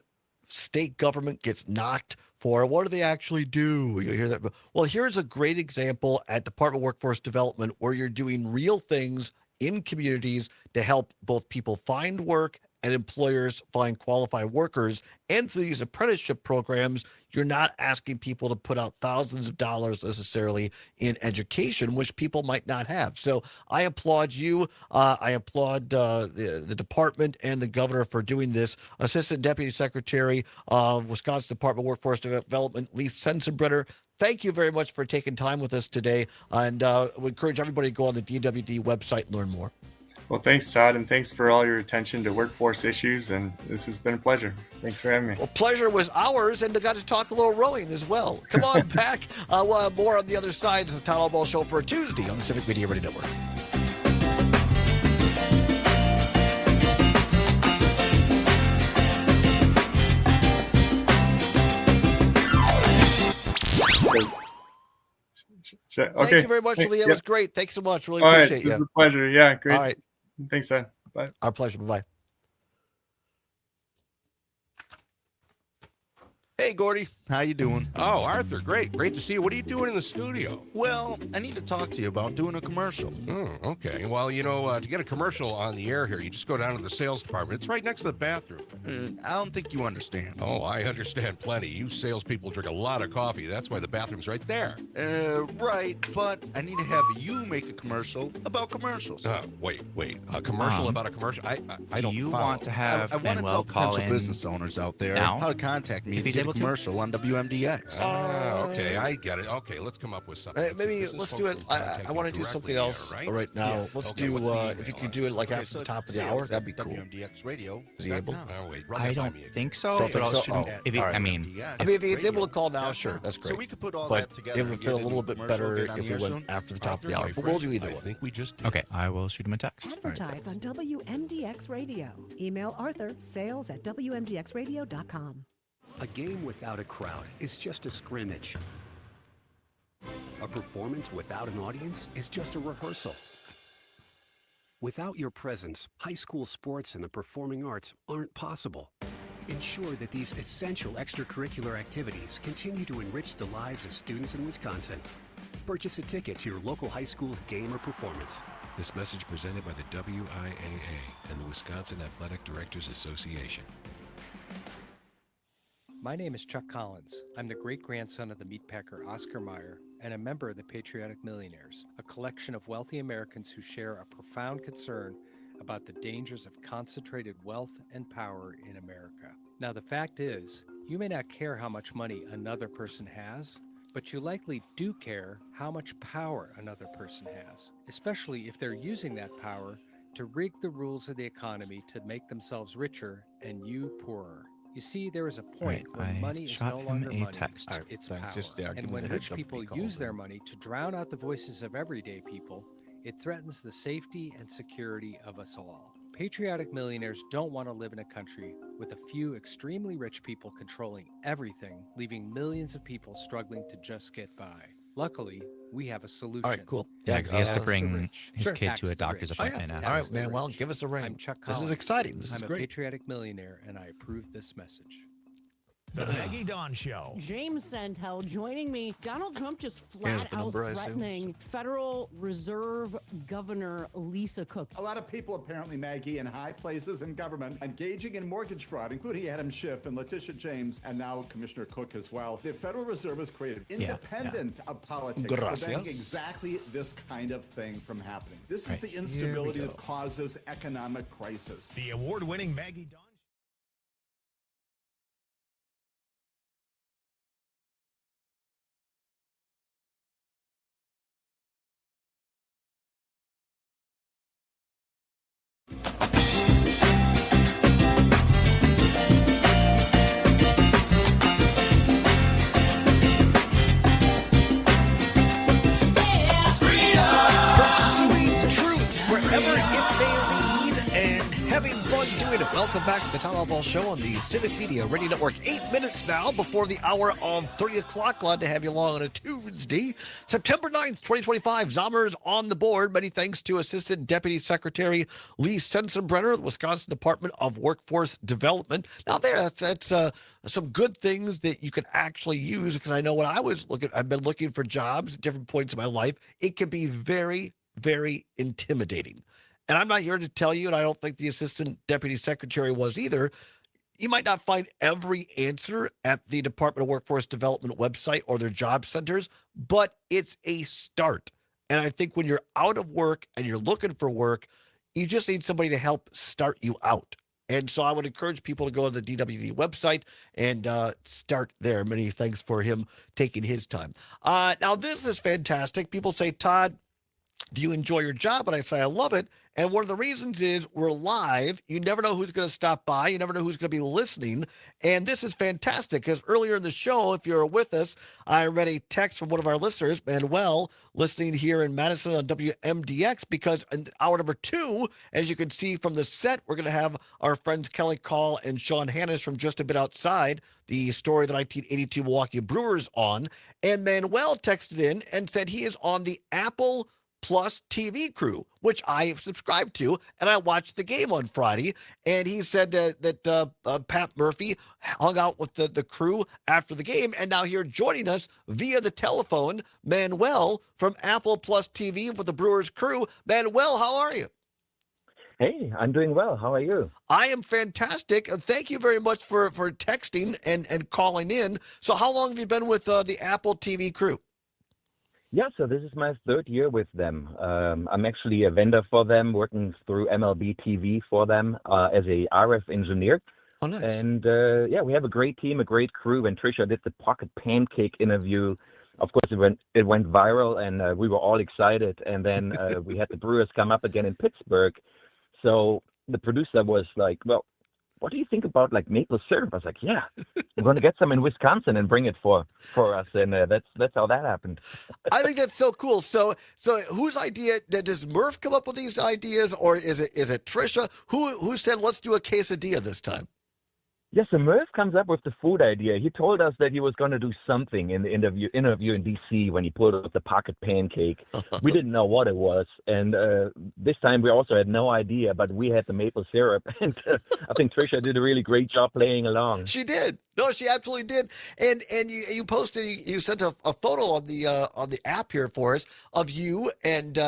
state government gets knocked for what do they actually do? You hear that? Well, here's a great example at Department of Workforce Development where you're doing real things in communities to help both people find work and employers find qualified workers. And for these apprenticeship programs, you're not asking people to put out thousands of dollars necessarily in education, which people might not have. So I applaud you. I applaud the department and the governor for doing this. Assistant Deputy Secretary of Wisconsin Department of Workforce Development, Lee Sensenbrenner, thank you very much for taking time with us today. And we encourage everybody to go on the DWD website and learn more. Well, thanks, Todd, and thanks for all your attention to workforce issues. And this has been a pleasure. Thanks for having me. Well, pleasure was ours, and I got to talk a little rowing as well. Come on back. We'll have more on the other side of the Todd Allbaugh Show for a Tuesday on the Civic Media Radio Network. Okay. Thank you very much, Lee. It was great. Thanks so much. Really all appreciate right. you. This is a pleasure. Yeah, great. All right. Thanks, Todd. Bye. Our pleasure. Bye-bye. Hey, Gordy. How you doing? Oh, Arthur, great. Great to see you. What are you doing in the studio? Well, I need to talk to you about doing a commercial. Okay. Well, to get a commercial on the air here, you just go down to the sales department. It's right next to the bathroom. I don't think you understand. Oh, I understand plenty. You salespeople drink a lot of coffee. That's why the bathroom's right there. Right, but I need to have you make a commercial about commercials. Wait. A commercial about a commercial? I don't Do you follow. want to have I want to Manuel tell call potential in business owners out there now? how to contact me If to he's get a able to? commercial on WMDX. Okay, I get it. Okay, let's come up with something. Maybe let's do it. I want to do something else right now. Yeah. Let's Okay, do, what's the if you email could do it like after so the it's top of the sales hour, at that'd be cool. WMDX Is he able? Oh, wait, run I that by don't me again. think so. Don't think But I'll so? shoot him. Oh, If he, all right. I mean, if he's able to call now, sure, that's great. So we could put all But that together. it would and feel a get little into bit commercial, better get on if the we air went soon. after the top of the My hour. But friend, we'll do either I one. think we just did. okay, I will shoot him a text. Advertise on WMDX Radio. Email Arthur, sales@WMDXradio.com. A game without a crowd is just a scrimmage. A performance without an audience is just a rehearsal. Without your presence, high school sports and the performing arts aren't possible. Ensure that these essential extracurricular activities continue to enrich the lives of students in Wisconsin. Purchase a ticket to your local high school's game or performance. This message presented by the WIAA and the Wisconsin Athletic Directors Association. My name is Chuck Collins. I'm the great-grandson of the meatpacker Oscar Mayer and a member of the Patriotic Millionaires, a collection of wealthy Americans who share a profound concern about the dangers of concentrated wealth and power in America. Now, the fact is, you may not care how much money another person has, but you likely do care how much power another person has, especially if they're using that power to rig the rules of the economy to make themselves richer and you poorer. You see, there is a point where money is no longer money, it's power. And when rich people use their money to drown out the voices of everyday people, it threatens the safety and security of us all. Patriotic millionaires don't want to live in a country with a few extremely rich people controlling everything, leaving millions of people struggling to just get by. Luckily, we have a solution. All right, cool. Yeah, because he has to bring his kid to a doctor's appointment. All right, man. Well, give us a ring. I'm Chuck This Collins. is exciting. This is I'm a great. patriotic millionaire, and I approve this message. The Maggie Dawn Show. James Santel joining me. Donald Trump just flat the out number, I assume. threatening Federal Reserve Governor Lisa Cook. A lot of people, apparently, Maggie, in high places in government, engaging in mortgage fraud, including Adam Schiff and Letitia James, and now Commissioner Cook as well. The Federal Reserve has created, independent of politics, to prevent exactly this kind of thing from happening. This is the instability that causes economic crisis. The award-winning Maggie Dawn. Wherever it may lead and having fun doing it. Welcome back to the Todd Allbaugh Show on the Civic Media Radio Network. 8 minutes now before the hour of 3 o'clock. Glad to have you along on a Tuesday. September 9th, 2025. Zommers on the board. Many thanks to Assistant Deputy Secretary Lee Sensenbrenner of the Wisconsin Department of Workforce Development. Now that's some good things that you can actually use, because I know when I've been looking for jobs at different points in my life, it can be very, very intimidating. And I'm not here to tell you, and I don't think the Assistant Deputy Secretary was either, you might not find every answer at the Department of Workforce Development website or their job centers, but it's a start. And I think when you're out of work and you're looking for work, you just need somebody to help start you out. And so I would encourage people to go to the DWD website and start there. Many thanks for him taking his time. Now, this is fantastic. People say, Todd, do you enjoy your job? And I say, I love it. And one of the reasons is we're live. You never know who's going to stop by. You never know who's going to be listening. And this is fantastic, because earlier in the show, if you're with us, I read a text from one of our listeners, Manuel, listening here in Madison on WMDX, because in hour number 2, as you can see from the set, we're going to have our friends Kelly Call and Sean Hannes from Just a Bit Outside, the story of the 1982 Milwaukee Brewers on. And Manuel texted in and said he is on the Apple Plus TV crew, which I subscribed to, and I watched the game on Friday. And he said that Pat Murphy hung out with the crew after the game, and now here joining us via the telephone, Manuel from Apple Plus TV with the Brewers crew. Manuel, how are you? Hey, I'm doing well. How are you? I am fantastic. Thank you very much for texting and calling in. So how long have you been with the Apple TV crew? Yeah, so this is my 3rd year with them. I'm actually a vendor for them, working through MLB TV for them as a RF engineer. Oh, nice. And yeah, we have a great team, a great crew. When Trisha did the Pocket Pancake interview, of course, it went viral, and we were all excited. And then we had the Brewers come up again in Pittsburgh. So the producer was like, well, what do you think about like maple syrup? I was like, yeah, I'm going to get some in Wisconsin and bring it for us. And that's how that happened. I think that's so cool. So whose idea, does Murph come up with these ideas, or is it Trisha? Who said, let's do a quesadilla this time? Yes, so Murph comes up with the food idea. He told us that he was going to do something in the interview in D.C. when he pulled up the pocket pancake. We didn't know what it was, and this time we also had no idea, but we had the maple syrup, and I think Trisha did a really great job playing along. She did. No, she absolutely did. And you posted, you sent a photo on the app here for us of you and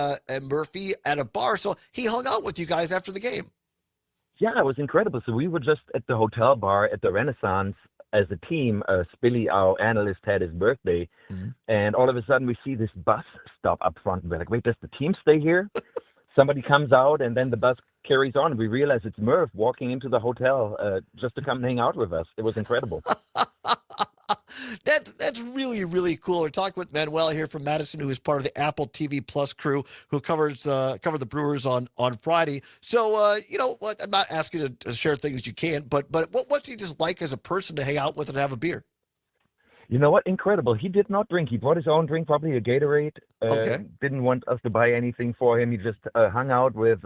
Murphy at a bar. So he hung out with you guys after the game. Yeah, it was incredible. So we were just at the hotel bar at the Renaissance as a team. Spilly, our analyst, had his birthday, and all of a sudden we see this bus stop up front. And we're like, wait, does the team stay here? Somebody comes out, and then the bus carries on. We realize it's Murph walking into the hotel just to come hang out with us. It was incredible. That's really, really cool. We're talking with Manuel here from Madison, who is part of the Apple TV Plus crew, who covered the Brewers on Friday. So, you know what? I'm not asking you to share things you can't, but what's he just like as a person to hang out with and have a beer? You know what? Incredible. He did not drink. He brought his own drink, probably a Gatorade. Didn't want us to buy anything for him. He just hung out with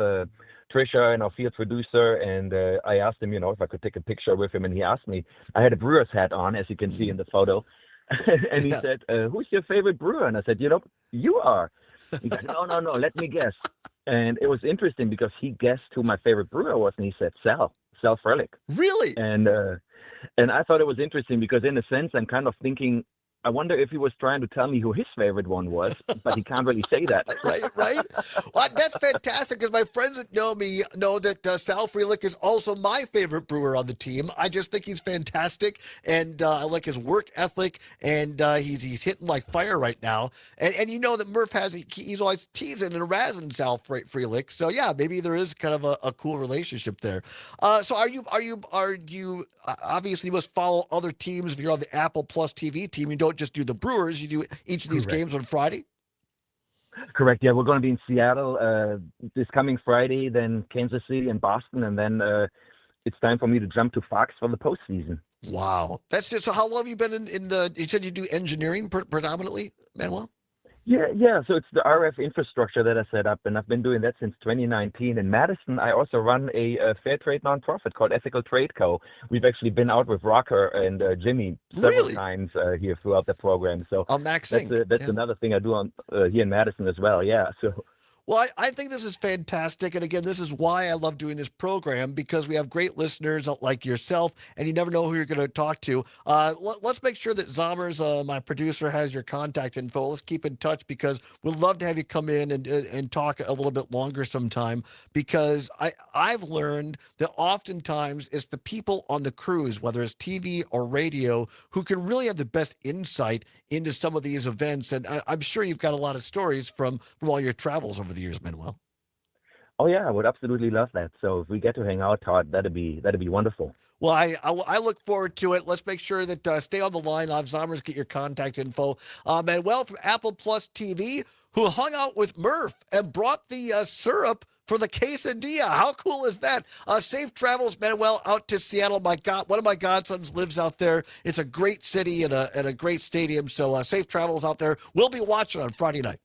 Trisha and our field producer, and I asked him, if I could take a picture with him, and he asked me. I had a Brewers hat on, as you can see in the photo, and he said, "Who's your favorite brewer?" And I said, "You are." He said, "No, let me guess." And it was interesting because he guessed who my favorite brewer was, and he said Sal Frelick. Really? And I thought it was interesting because, in a sense, I'm kind of thinking, I wonder if he was trying to tell me who his favorite one was, but he can't really say that. Right? Well, that's fantastic because my friends that know me know that Sal Frelick is also my favorite brewer on the team. I just think he's fantastic, and I like his work ethic, and he's hitting like fire right now. And you know that Murph he's always teasing and razzing Sal Frelick. So yeah, maybe there is kind of a cool relationship there. So are you obviously you must follow other teams if you're on the Apple Plus TV team. You don't just do the Brewers, you do each of these games on Friday? Correct. Yeah, we're going to be in Seattle this coming Friday, then Kansas City and Boston, and then it's time for me to jump to Fox for the postseason. Wow. That's just, so how long have you been in the, you said you do engineering predominantly, Manuel? Yeah. So it's the RF infrastructure that I set up, and I've been doing that since 2019. In Madison, I also run a fair trade nonprofit called Ethical Trade Co. We've actually been out with Rocker and Jimmy several times here throughout the program. So Max that's another thing I do on here in Madison as well. Yeah. So. Well, I think this is fantastic. And again, this is why I love doing this program, because we have great listeners like yourself, and you never know who you're going to talk to. Let's make sure that Zommers, my producer, has your contact info. Let's keep in touch because we'd love to have you come in and talk a little bit longer sometime, because I've learned that oftentimes it's the people on the crews, whether it's TV or radio, who can really have the best insight into some of these events. And I'm sure you've got a lot of stories from all your travels over the years, Manuel. Oh yeah, I would absolutely love that. So if we get to hang out, Todd, that'd be wonderful. Well, I look forward to it. Let's make sure that stay on the line. I'll have Zommers get your contact info. Manuel from Apple Plus TV, who hung out with Murph and brought the syrup for the quesadilla. How cool is that? Safe travels, Manuel, out to Seattle. One of my godsons lives out there. It's a great city and a great stadium. So safe travels out there. We'll be watching on Friday night.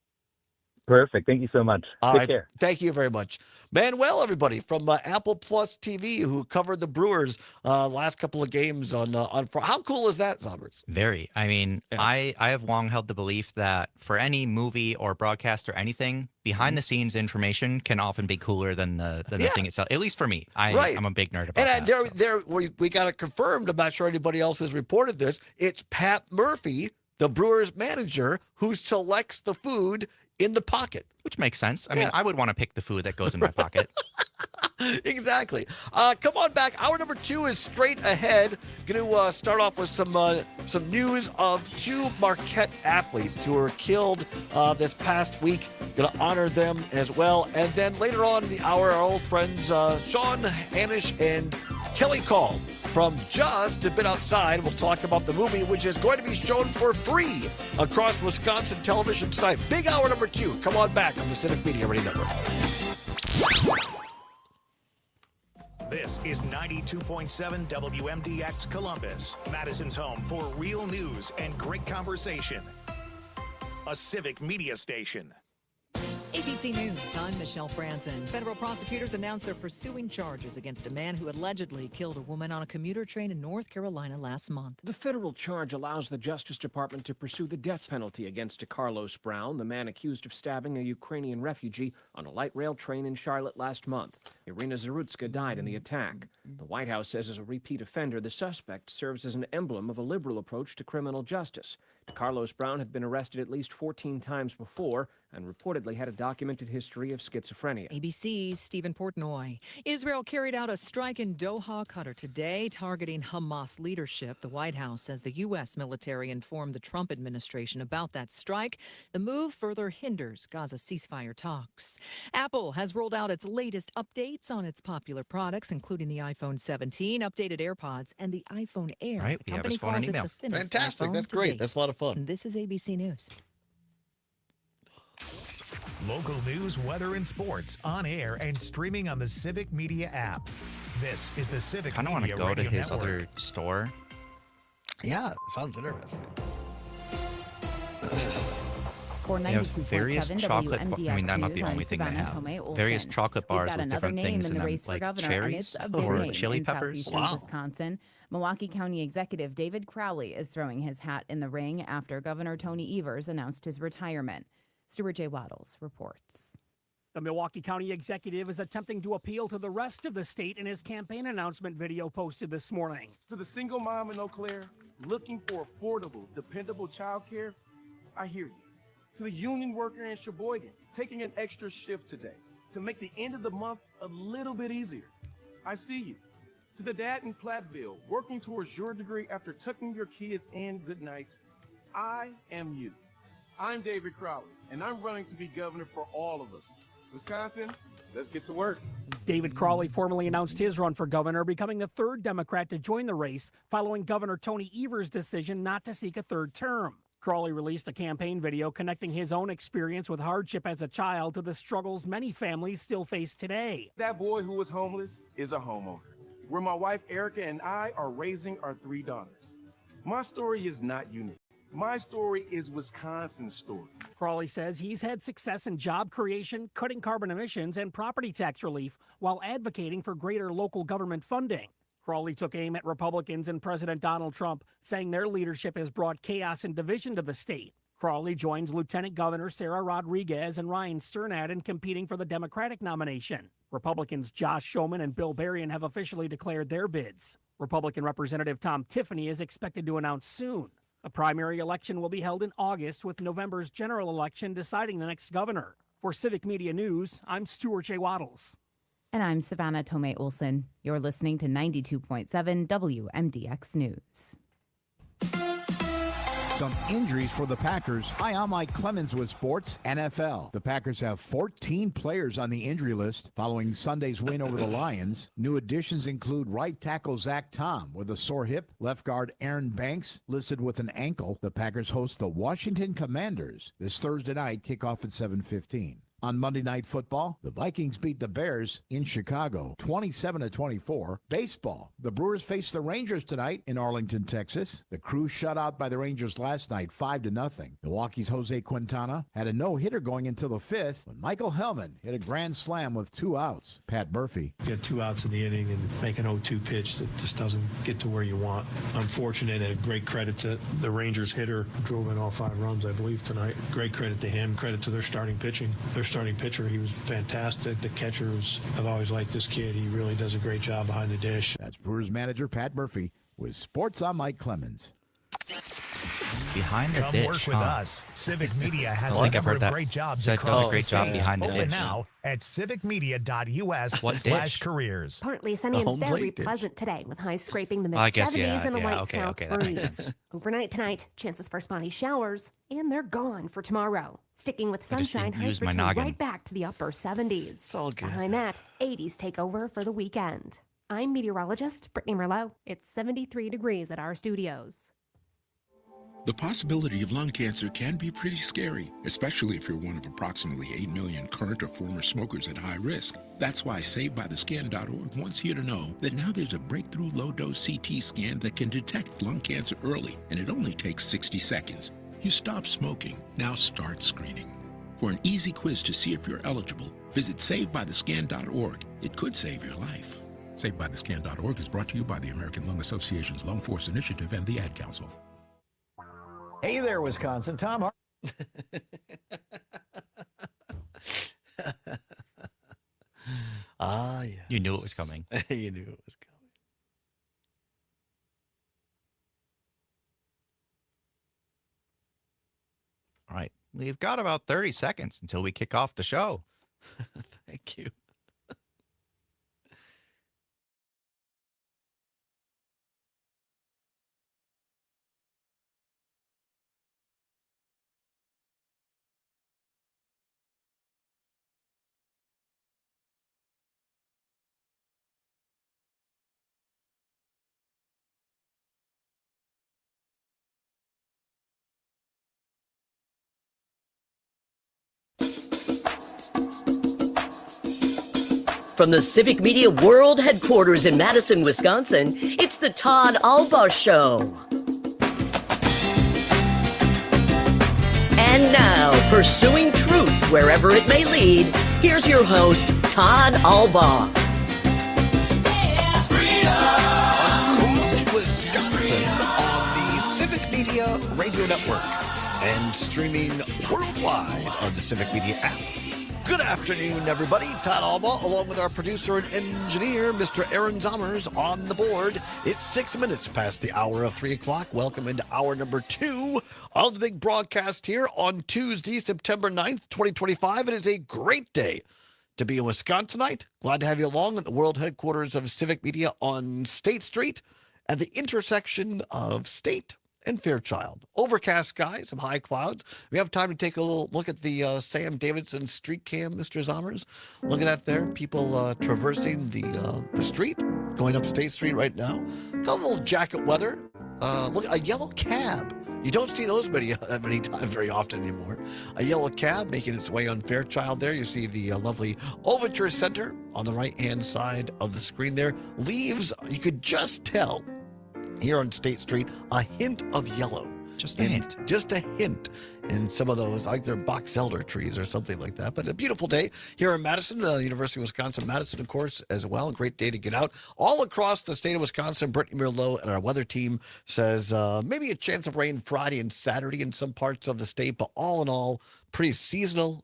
Perfect. Thank you so much. Take care. Thank you very much. Manuel, everybody, from Apple Plus TV, who covered the Brewers last couple of games on Friday. How cool is that, Zommers? Very. I mean, I have long held the belief that for any movie or broadcast or anything, behind the scenes information can often be cooler than the thing itself. At least for me. I'm a big nerd about that. And we got it confirmed. I'm not sure anybody else has reported this. It's Pat Murphy, the Brewers manager, who selects the food in the pocket. Which makes sense. I mean, I would want to pick the food that goes in my pocket. Exactly. Come on back. Hour number 2 is straight ahead. Going to start off with some news of 2 Marquette athletes who were killed this past week. Going to honor them as well. And then later on in the hour, our old friends Sean Hanish and Kelly Call from just a bit outside. We'll talk about the movie, which is going to be shown for free across Wisconsin television tonight. Big hour number 2. Come on back on the Civic Media Radio Network. This is 92.7 WMDX Columbus, Madison's home for real news and great conversation. A Civic Media station. ABC News, I'm Michelle Franzen. Federal prosecutors announced they're pursuing charges against a man who allegedly killed a woman on a commuter train in North Carolina last month. The federal charge allows the Justice Department to pursue the death penalty against Carlos Brown, the man accused of stabbing a Ukrainian refugee on a light rail train in Charlotte last month. Irina Zarutska died in the attack. The White House says as a repeat offender, the suspect serves as an emblem of a liberal approach to criminal justice. Carlos Brown had been arrested at least 14 times before and reportedly had a documented history of schizophrenia. ABC's Stephen Portnoy. Israel carried out a strike in Doha, Qatar today, targeting Hamas leadership. The White House says the U.S. military informed the Trump administration about that strike. The move further hinders Gaza ceasefire talks. Apple has rolled out its latest updates on its popular products, including the iPhone 17, updated AirPods, and the iPhone Air. Right, the we have company his phone and calls it email. the thinnest Fantastic. iPhone That's to great. date. That's a lot of fun. This is ABC News. Local news, weather, and sports on air and streaming on the Civic Media app. This is the Civic I kind of want to Media go to Radio his Network. other store. Yeah, sounds interesting. For They have various 92.7 chocolate. WMDX I mean, not News, the I'm only thing they Savannah have. Tomei Olsen. Various chocolate We've bars got with another different name things in in the them, race for like governor, and it's cherries a big or name chili in peppers. southeastern Wisconsin. Milwaukee County Executive David Crowley is throwing his hat in the ring after Governor Tony Evers announced his retirement. Stuart J. Waddles reports. The Milwaukee County Executive is attempting to appeal to the rest of the state in his campaign announcement video posted this morning. To the single mom in Eau Claire looking for affordable, dependable childcare, I hear you. To the union worker in Sheboygan taking an extra shift today to make the end of the month a little bit easier, I see you. To the dad in Platteville working towards your degree after tucking your kids in good nights, I am you. I'm David Crowley, and I'm running to be governor for all of us. Wisconsin, let's get to work. David Crowley formally announced his run for governor, becoming the third Democrat to join the race following Governor Tony Evers' decision not to seek a third term. Crowley released a campaign video connecting his own experience with hardship as a child to the struggles many families still face today. That boy who was homeless is a homeowner, where my wife Erica and I are raising our 3 daughters. My story is not unique. My story is Wisconsin's story. Crowley says he's had success in job creation, cutting carbon emissions, and property tax relief while advocating for greater local government funding. Crowley took aim at Republicans and President Donald Trump, saying their leadership has brought chaos and division to the state. Crowley joins Lieutenant Governor Sarah Rodriguez and Ryan Sternad in competing for the Democratic nomination. Republicans Josh Schoman and Bill Berrien have officially declared their bids. Republican Representative Tom Tiffany is expected to announce soon. A primary election will be held in August, with November's general election deciding the next governor. For Civic Media News, I'm Stuart J. Waddles. And I'm Savannah Tomei Olsen. You're listening to 92.7 WMDX News. Some injuries for the Packers. Hi, I'm Mike Clemens with Sports NFL. The Packers have 14 players on the injury list following Sunday's win over the Lions. New additions include right tackle Zach Tom with a sore hip, left guard Aaron Banks listed with an ankle. The Packers host the Washington Commanders this Thursday night, kickoff at 7:15. On Monday Night Football, the Vikings beat the Bears in Chicago, 27-24. Baseball, the Brewers face the Rangers tonight in Arlington, Texas. The Crew shut out by the Rangers last night, 5-0. Milwaukee's Jose Quintana had a no-hitter going until the 5th when Michael Hellman hit a grand slam with 2 outs. Pat Murphy. You get 2 outs in the inning and make an 0-2 pitch that just doesn't get to where you want. Unfortunate, and great credit to the Rangers hitter who drove in all 5 runs, I believe, tonight. Great credit to him, credit to their starting pitching. Their starting pitcher, he was fantastic. The catcher was, I've always liked this kid. He really does a great job behind the dish. That's Brewers manager Pat Murphy with Sports. I'm Mike Clemens. Behind the Come dish, work with us. Civic Media has I think a I've number heard of that. great jobs So it across does a great the job state. behind the Open dish. now at civicmedia.us/careers. Partly sunny and very late dish. pleasant today with highs scraping the I mid guess, 70s yeah, and a yeah, light okay, south okay, that makes breeze. sense. Overnight tonight, chances for spotty showers, and they're gone for tomorrow. Sticking with I just sunshine, didn't highs use my return noggin. right back to the upper 70s. It's all good. Behind that, 80s take over for the weekend. I'm meteorologist Brittany Merlot. It's 73 degrees at our studios. The possibility of lung cancer can be pretty scary, especially if you're one of approximately 8 million current or former smokers at high risk. That's why SaveByTheScan.org wants you to know that now there's a breakthrough low-dose CT scan that can detect lung cancer early, and it only takes 60 seconds. You stop smoking, now start screening. For an easy quiz to see if you're eligible, visit SaveByTheScan.org. It could save your life. SaveByTheScan.org is brought to you by the American Lung Association's Lung Force Initiative and the Ad Council. Hey there, Wisconsin. Tom Ah, yeah. You knew it was coming. You knew it was coming. All right. We've got about 30 seconds until we kick off the show. Thank you. From the Civic Media World Headquarters in Madison, Wisconsin, it's the Todd Allbaugh Show. And now, pursuing truth wherever it may lead, here's your host, Todd Allbaugh. Wisconsin on the Civic Media Radio Network and streaming worldwide on the Civic Media app. Good afternoon, everybody. Todd Allbaugh, along with our producer and engineer, Mr. Aaron Zommers, on the board. It's 6 minutes past the hour of 3 o'clock. Welcome into hour number 2 of the big broadcast here on Tuesday, September 9th, 2025. It is a great day to be a Wisconsinite. Glad to have you along at the world headquarters of Civic Media on State Street at the intersection of State and Fairchild. Overcast skies, some high clouds. We have time to take a little look at the Sam Davidson street cam, Mr. Zommers. Look at that there. People traversing the street, going up State Street right now. Got a little jacket weather. Look, a yellow cab. You don't see those many times very often anymore. A yellow cab making its way on Fairchild there. You see the lovely Overture Center on the right-hand side of the screen there. Leaves, you could just tell here on State Street, a hint of yellow. Just a hint. Just a hint in some of those, like they're box elder trees or something like that. But a beautiful day here in Madison, University of Wisconsin-Madison, of course, as well. A great day to get out. All across the state of Wisconsin, Brittany Merlot and our weather team says maybe a chance of rain Friday and Saturday in some parts of the state. But all in all, pretty seasonal,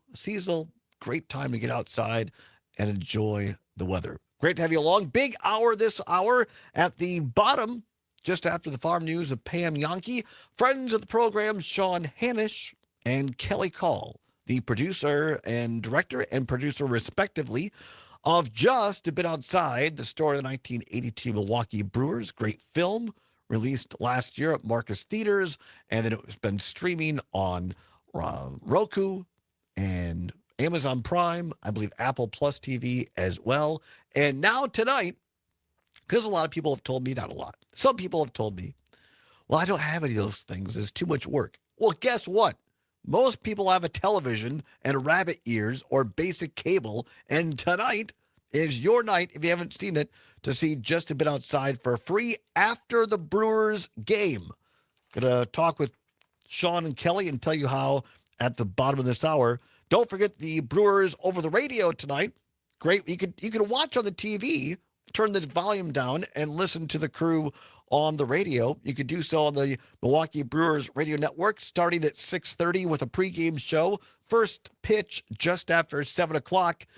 great time to get outside and enjoy the weather. Great to have you along. Big hour this hour at the bottom. Just after the farm news of Pam Yankee, friends of the program, Sean Hanish and Kelly Call, the producer and director and producer, respectively, of Just a Bit Outside, the story of the 1982 Milwaukee Brewers. Great film, released last year at Marcus Theaters, and then it's been streaming on Roku and Amazon Prime, I believe Apple Plus TV as well. And now tonight, because a lot of people have told me, not a lot, some people have told me, well, I don't have any of those things. It's too much work. Well, guess what? Most people have a television and rabbit ears or basic cable. And tonight is your night, if you haven't seen it, to see Just a Bit Outside for free after the Brewers game. Going to talk with Sean and Kelly and tell you how at the bottom of this hour. Don't forget the Brewers over the radio tonight. Great. You could watch on the TV, turn the volume down, and listen to the crew on the radio. You could do so on the Milwaukee Brewers radio network starting at 6:30 with a pregame show. First pitch just after 7 o'clock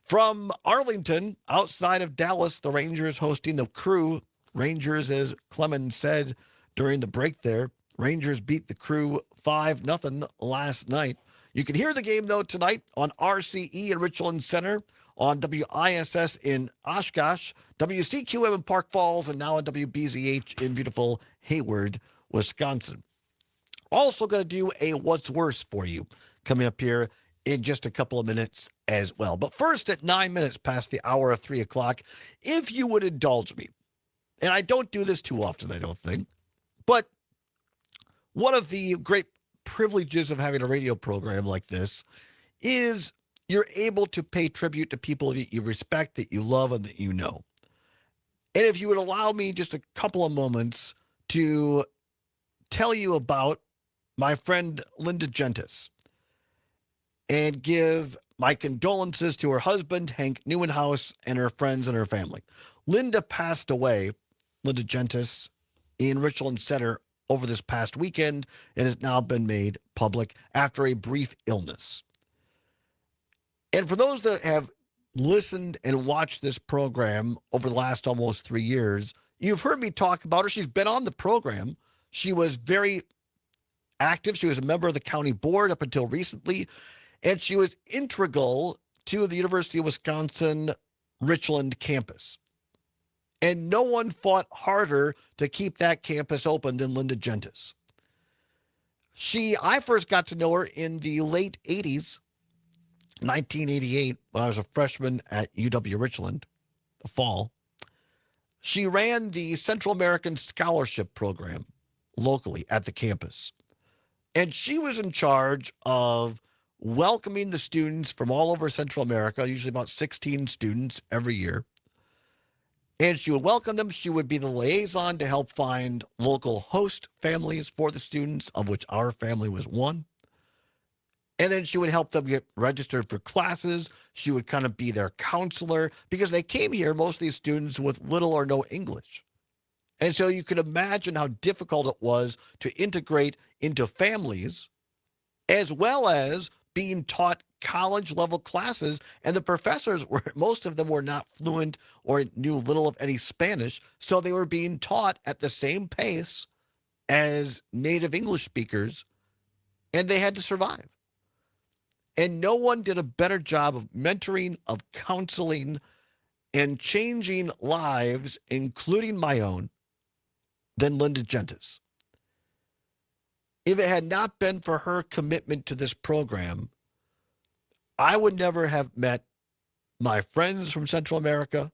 from Arlington, outside of Dallas. The Rangers hosting the Crew. Rangers, as Clemens said during the break there, Rangers beat the Crew 5-0 last night. You can hear the game, though, tonight on RCE in Richland Center, on WISS in Oshkosh, WCQM in Park Falls, and now on WBZH in beautiful Hayward, Wisconsin. Also going to do a What's Worse for you coming up here in just a couple of minutes as well. But first, at 9 minutes past the hour of 3 o'clock, if you would indulge me, and I don't do this too often, I don't think, but one of the great privileges of having a radio program like this is you're able to pay tribute to people that you respect, that you love, and that you know. And if you would allow me just a couple of moments to tell you about my friend Linda Gentis. and give my condolences to her husband, Hank Neuenhaus, and her friends and her family. Linda passed away, Linda Gentis, in Richland Center over this past weekend. It has now been made public after a brief illness. And for those that have listened and watched this program over the last almost 3 years, you've heard me talk about her. She's been on the program. She was very active. She was a member of the county board up until recently, and she was integral to the University of Wisconsin Richland campus. And no one fought harder to keep that campus open than Linda Gentis. I first got to know her in the late 80s, 1988, when I was a freshman at UW Richland, the fall. She ran the Central American Scholarship Program locally at the campus. And she was in charge of welcoming the students from all over Central America, usually about 16 students every year. And she would welcome them. She would be the liaison to help find local host families for the students, of which our family was one. And then she would help them get registered for classes. She would kind of be their counselor because they came here, most of these students, with little or no English. And so you could imagine how difficult it was to integrate into families, as well as being taught college-level classes. And the professors, most of them were not fluent or knew little of any Spanish, so they were being taught at the same pace as native English speakers, and they had to survive. And no one did a better job of mentoring, of counseling, and changing lives, including my own, than Linda Gentis. If it had not been for her commitment to this program, I would never have met my friends from Central America,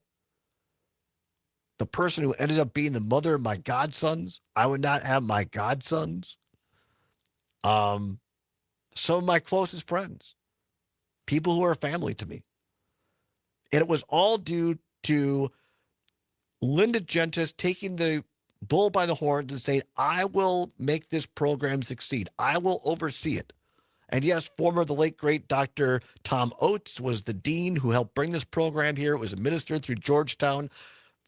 the person who ended up being the mother of my godsons. I would not have my godsons. Some of my closest friends, people who are family to me. And it was all due to Linda Gentis taking the bull by the horns and saying, I will make this program succeed. I will oversee it. And yes, the late, great Dr. Tom Oates was the dean who helped bring this program here. It was administered through Georgetown.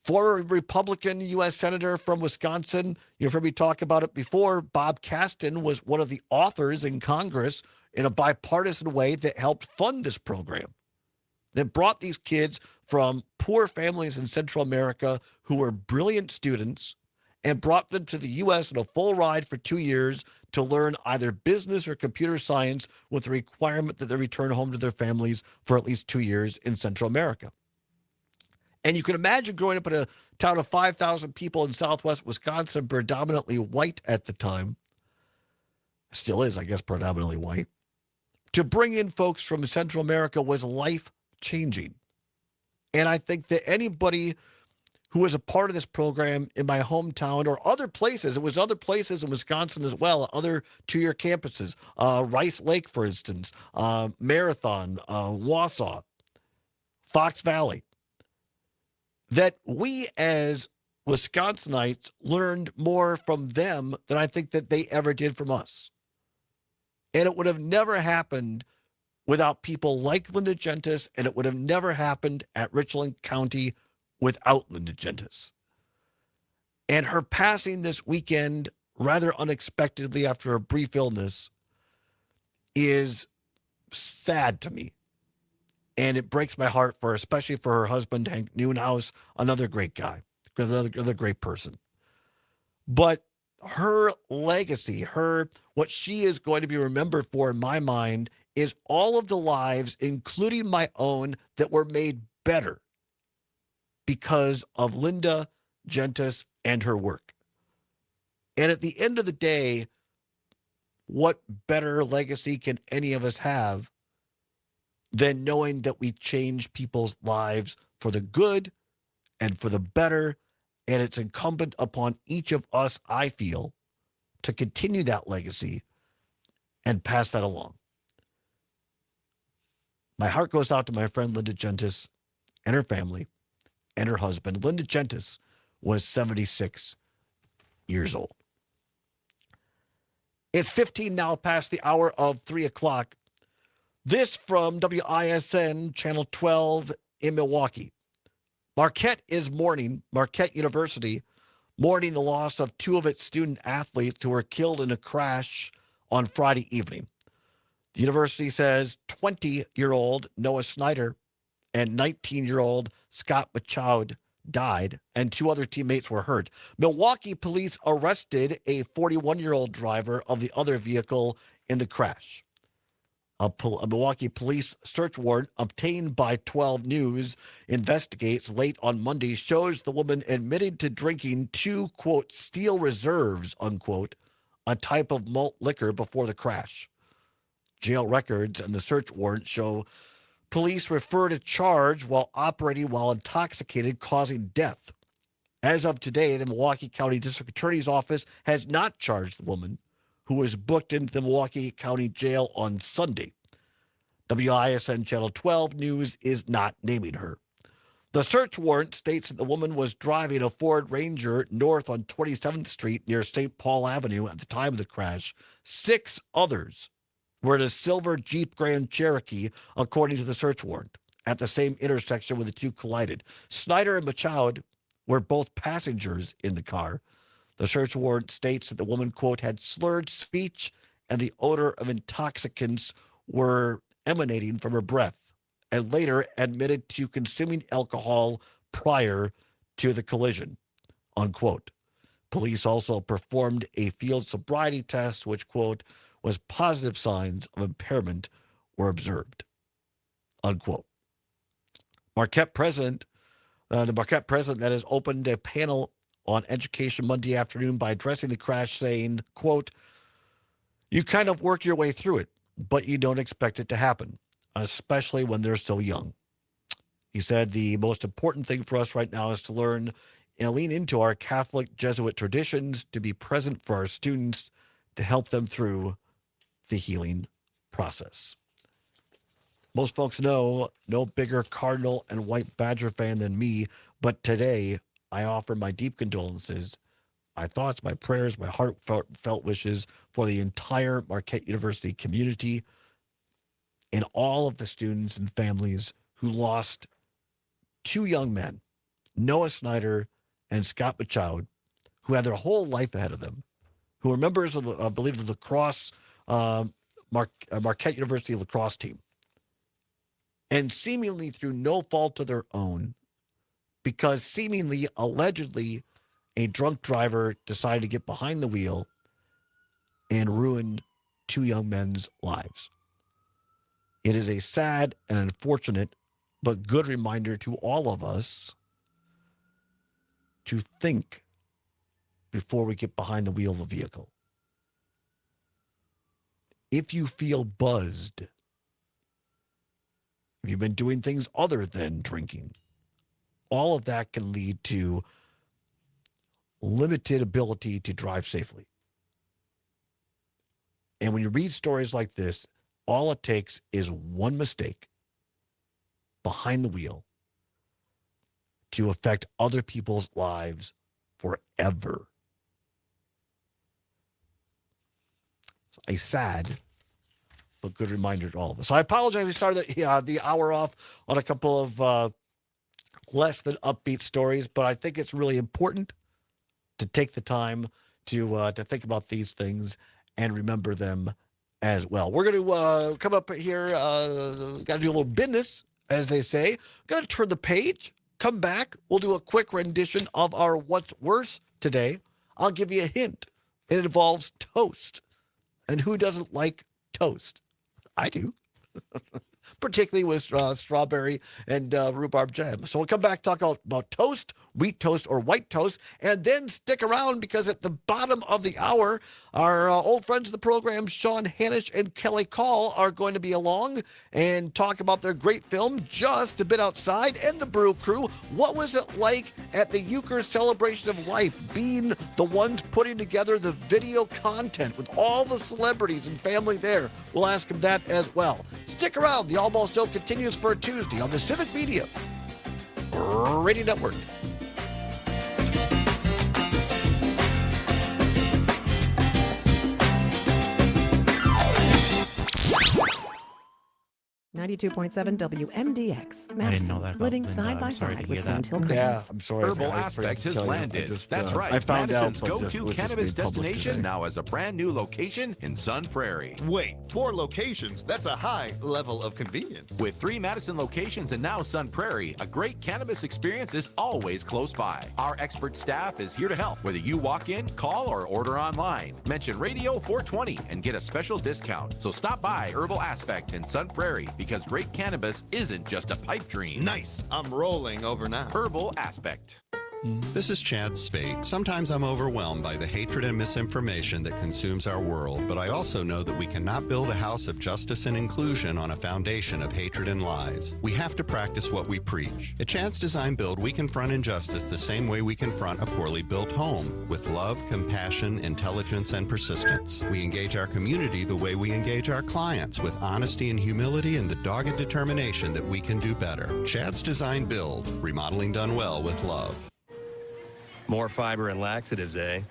Former Republican U.S. Senator from Wisconsin, you've heard me talk about it before, Bob Kasten was one of the authors in Congress in a bipartisan way that helped fund this program, that brought these kids from poor families in Central America who were brilliant students and brought them to the U.S. in a full ride for 2 years to learn either business or computer science with the requirement that they return home to their families for at least 2 years in Central America. And you can imagine growing up in a town of 5,000 people in southwest Wisconsin, predominantly white at the time, still is, I guess, predominantly white. To bring in folks from Central America was life-changing. And I think that anybody who was a part of this program in my hometown or other places, it was other places in Wisconsin as well, other two-year campuses, Rice Lake, for instance, Marathon, Wausau, Fox Valley, that we as Wisconsinites learned more from them than I think that they ever did from us. And it would have never happened without people like Linda Gentis, and it would have never happened at Richland County without Linda Gentis. And her passing this weekend, rather unexpectedly after a brief illness, is sad to me. And it breaks my heart for her, especially for her husband, Hank Neuenhaus, another great guy, another great person. But her legacy, what she is going to be remembered for in my mind is all of the lives, including my own, that were made better because of Linda Gentis and her work. And at the end of the day, what better legacy can any of us have than knowing that we change people's lives for the good and for the better? And it's incumbent upon each of us, I feel, to continue that legacy and pass that along. My heart goes out to my friend Linda Gentis and her family and her husband. Linda Gentis was 76 years old. It's 15 now past the hour of 3 o'clock. This from WISN Channel 12 in Milwaukee. Marquette University mourning the loss of two of its student athletes who were killed in a crash on Friday evening. The university says 20-year-old Noah Snyder and 19-year-old Scott Machoud died, and two other teammates were hurt. Milwaukee police arrested a 41-year-old driver of the other vehicle in the crash. A Milwaukee police search warrant obtained by 12 News investigates late on Monday shows the woman admitted to drinking two, quote, steel reserves, unquote, a type of malt liquor before the crash. Jail records and the search warrant show police refer to charge while operating while intoxicated, causing death. As of today, the Milwaukee County District Attorney's Office has not charged the woman, who was booked into the Milwaukee County Jail on Sunday. WISN Channel 12 News is not naming her. The search warrant states that the woman was driving a Ford Ranger north on 27th Street near St. Paul Avenue at the time of the crash. 6 others were in a silver Jeep Grand Cherokee, according to the search warrant, at the same intersection where the two collided. Snyder and Machoud were both passengers in the car. The search warrant states that the woman, quote, had slurred speech and the odor of intoxicants were emanating from her breath, and later admitted to consuming alcohol prior to the collision, unquote. Police also performed a field sobriety test, which, quote, was positive signs of impairment were observed, unquote. The Marquette president that has opened a panel on education Monday afternoon by addressing the crash, saying, quote, you kind of work your way through it, but you don't expect it to happen, especially when they're so young. He said the most important thing for us right now is to learn and lean into our Catholic Jesuit traditions, to be present for our students, to help them through the healing process. Most folks know no bigger Cardinal and White Badger fan than me, but today I offer my deep condolences, my thoughts, my prayers, my heartfelt wishes for the entire Marquette University community and all of the students and families who lost two young men, Noah Snyder and Scott Machoud, who had their whole life ahead of them, who are members of, I believe, the lacrosse, Marquette University lacrosse team. And seemingly through no fault of their own, because seemingly, allegedly, a drunk driver decided to get behind the wheel and ruin two young men's lives. It is a sad and unfortunate, but good reminder to all of us to think before we get behind the wheel of a vehicle. If you feel buzzed, if you've been doing things other than drinking, all of that can lead to limited ability to drive safely. And when you read stories like this, all it takes is one mistake behind the wheel to affect other people's lives forever. A sad but good reminder to all of us. So I apologize. We started the hour off on a couple of less than upbeat stories, but I think it's really important to take the time to think about these things and remember them as well. We're going to come up here, got to do a little business, as they say. Going to turn the page, come back. We'll do a quick rendition of our What's Worse today. I'll give you a hint. It involves toast. And who doesn't like toast? I do. Particularly with strawberry and rhubarb jam. So we'll come back, talk about toast, wheat toast or white toast, and then stick around because at the bottom of the hour, our old friends of the program, Sean Hanish and Kelly Call, are going to be along and talk about their great film, Just a Bit Outside, and the Brew Crew. What was it like at the Euchre Celebration of Life, being the ones putting together the video content with all the celebrities and family there? We'll ask them that as well. Stick around. The Allbaugh Show continues for a Tuesday on the Civic Media Radio Network. 92.7 WMDX. I didn't know that. Living side by side with Sandhill Cranes. Yeah, I'm sorry. Herbal I Aspect has forgot to tell you. landed. That's right. I found Madison's out, but go-to cannabis destination now has a brand new location in Sun Prairie. Wait, 4 locations? That's a high level of convenience. With 3 Madison locations and now Sun Prairie, a great cannabis experience is always close by. Our expert staff is here to help, whether you walk in, call, or order online. Mention Radio 420 and get a special discount. So stop by Herbal Aspect in Sun Prairie, because great cannabis isn't just a pipe dream. Nice. I'm rolling over now. Herbal Aspect. This is Chad Spate. Sometimes I'm overwhelmed by the hatred and misinformation that consumes our world, but I also know that we cannot build a house of justice and inclusion on a foundation of hatred and lies. We have to practice what we preach. At Chad's Design Build, we confront injustice the same way we confront a poorly built home, with love, compassion, intelligence, and persistence. We engage our community the way we engage our clients, with honesty and humility and the dogged determination that we can do better. Chad's Design Build, remodeling done well with love. More fiber and laxatives, eh?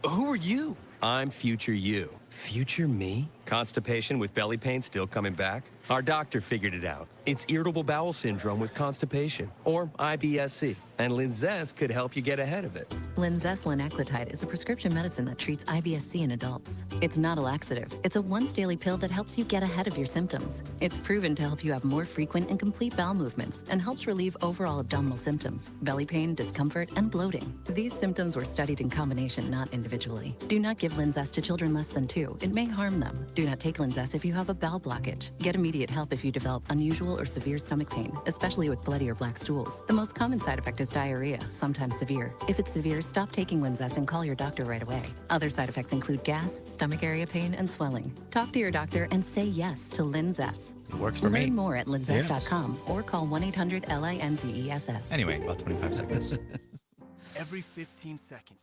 Who are you? I'm future you. Future me? Constipation with belly pain still coming back? Our doctor figured it out. It's irritable bowel syndrome with constipation, or IBS-C, and Linzess could help you get ahead of it. Linzess linaclotide is a prescription medicine that treats IBS-C in adults. It's not a laxative. It's a once-daily pill that helps you get ahead of your symptoms. It's proven to help you have more frequent and complete bowel movements and helps relieve overall abdominal symptoms, belly pain, discomfort, and bloating. These symptoms were studied in combination, not individually. Do not give Linzess to children less than 2. It may harm them. Do not take Linzess if you have a bowel blockage. Get immediate help if you develop unusual or severe stomach pain, especially with bloody or black stools. The most common side effect is diarrhea, sometimes severe. If it's severe, stop taking Linzess and call your doctor right away. Other side effects include gas, stomach area pain, and swelling. Talk to your doctor and say yes to Linzess. It works for me. Learn more at linzess.com or call 1-800-LINZESS. Anyway, about 25 seconds. Every 15 seconds.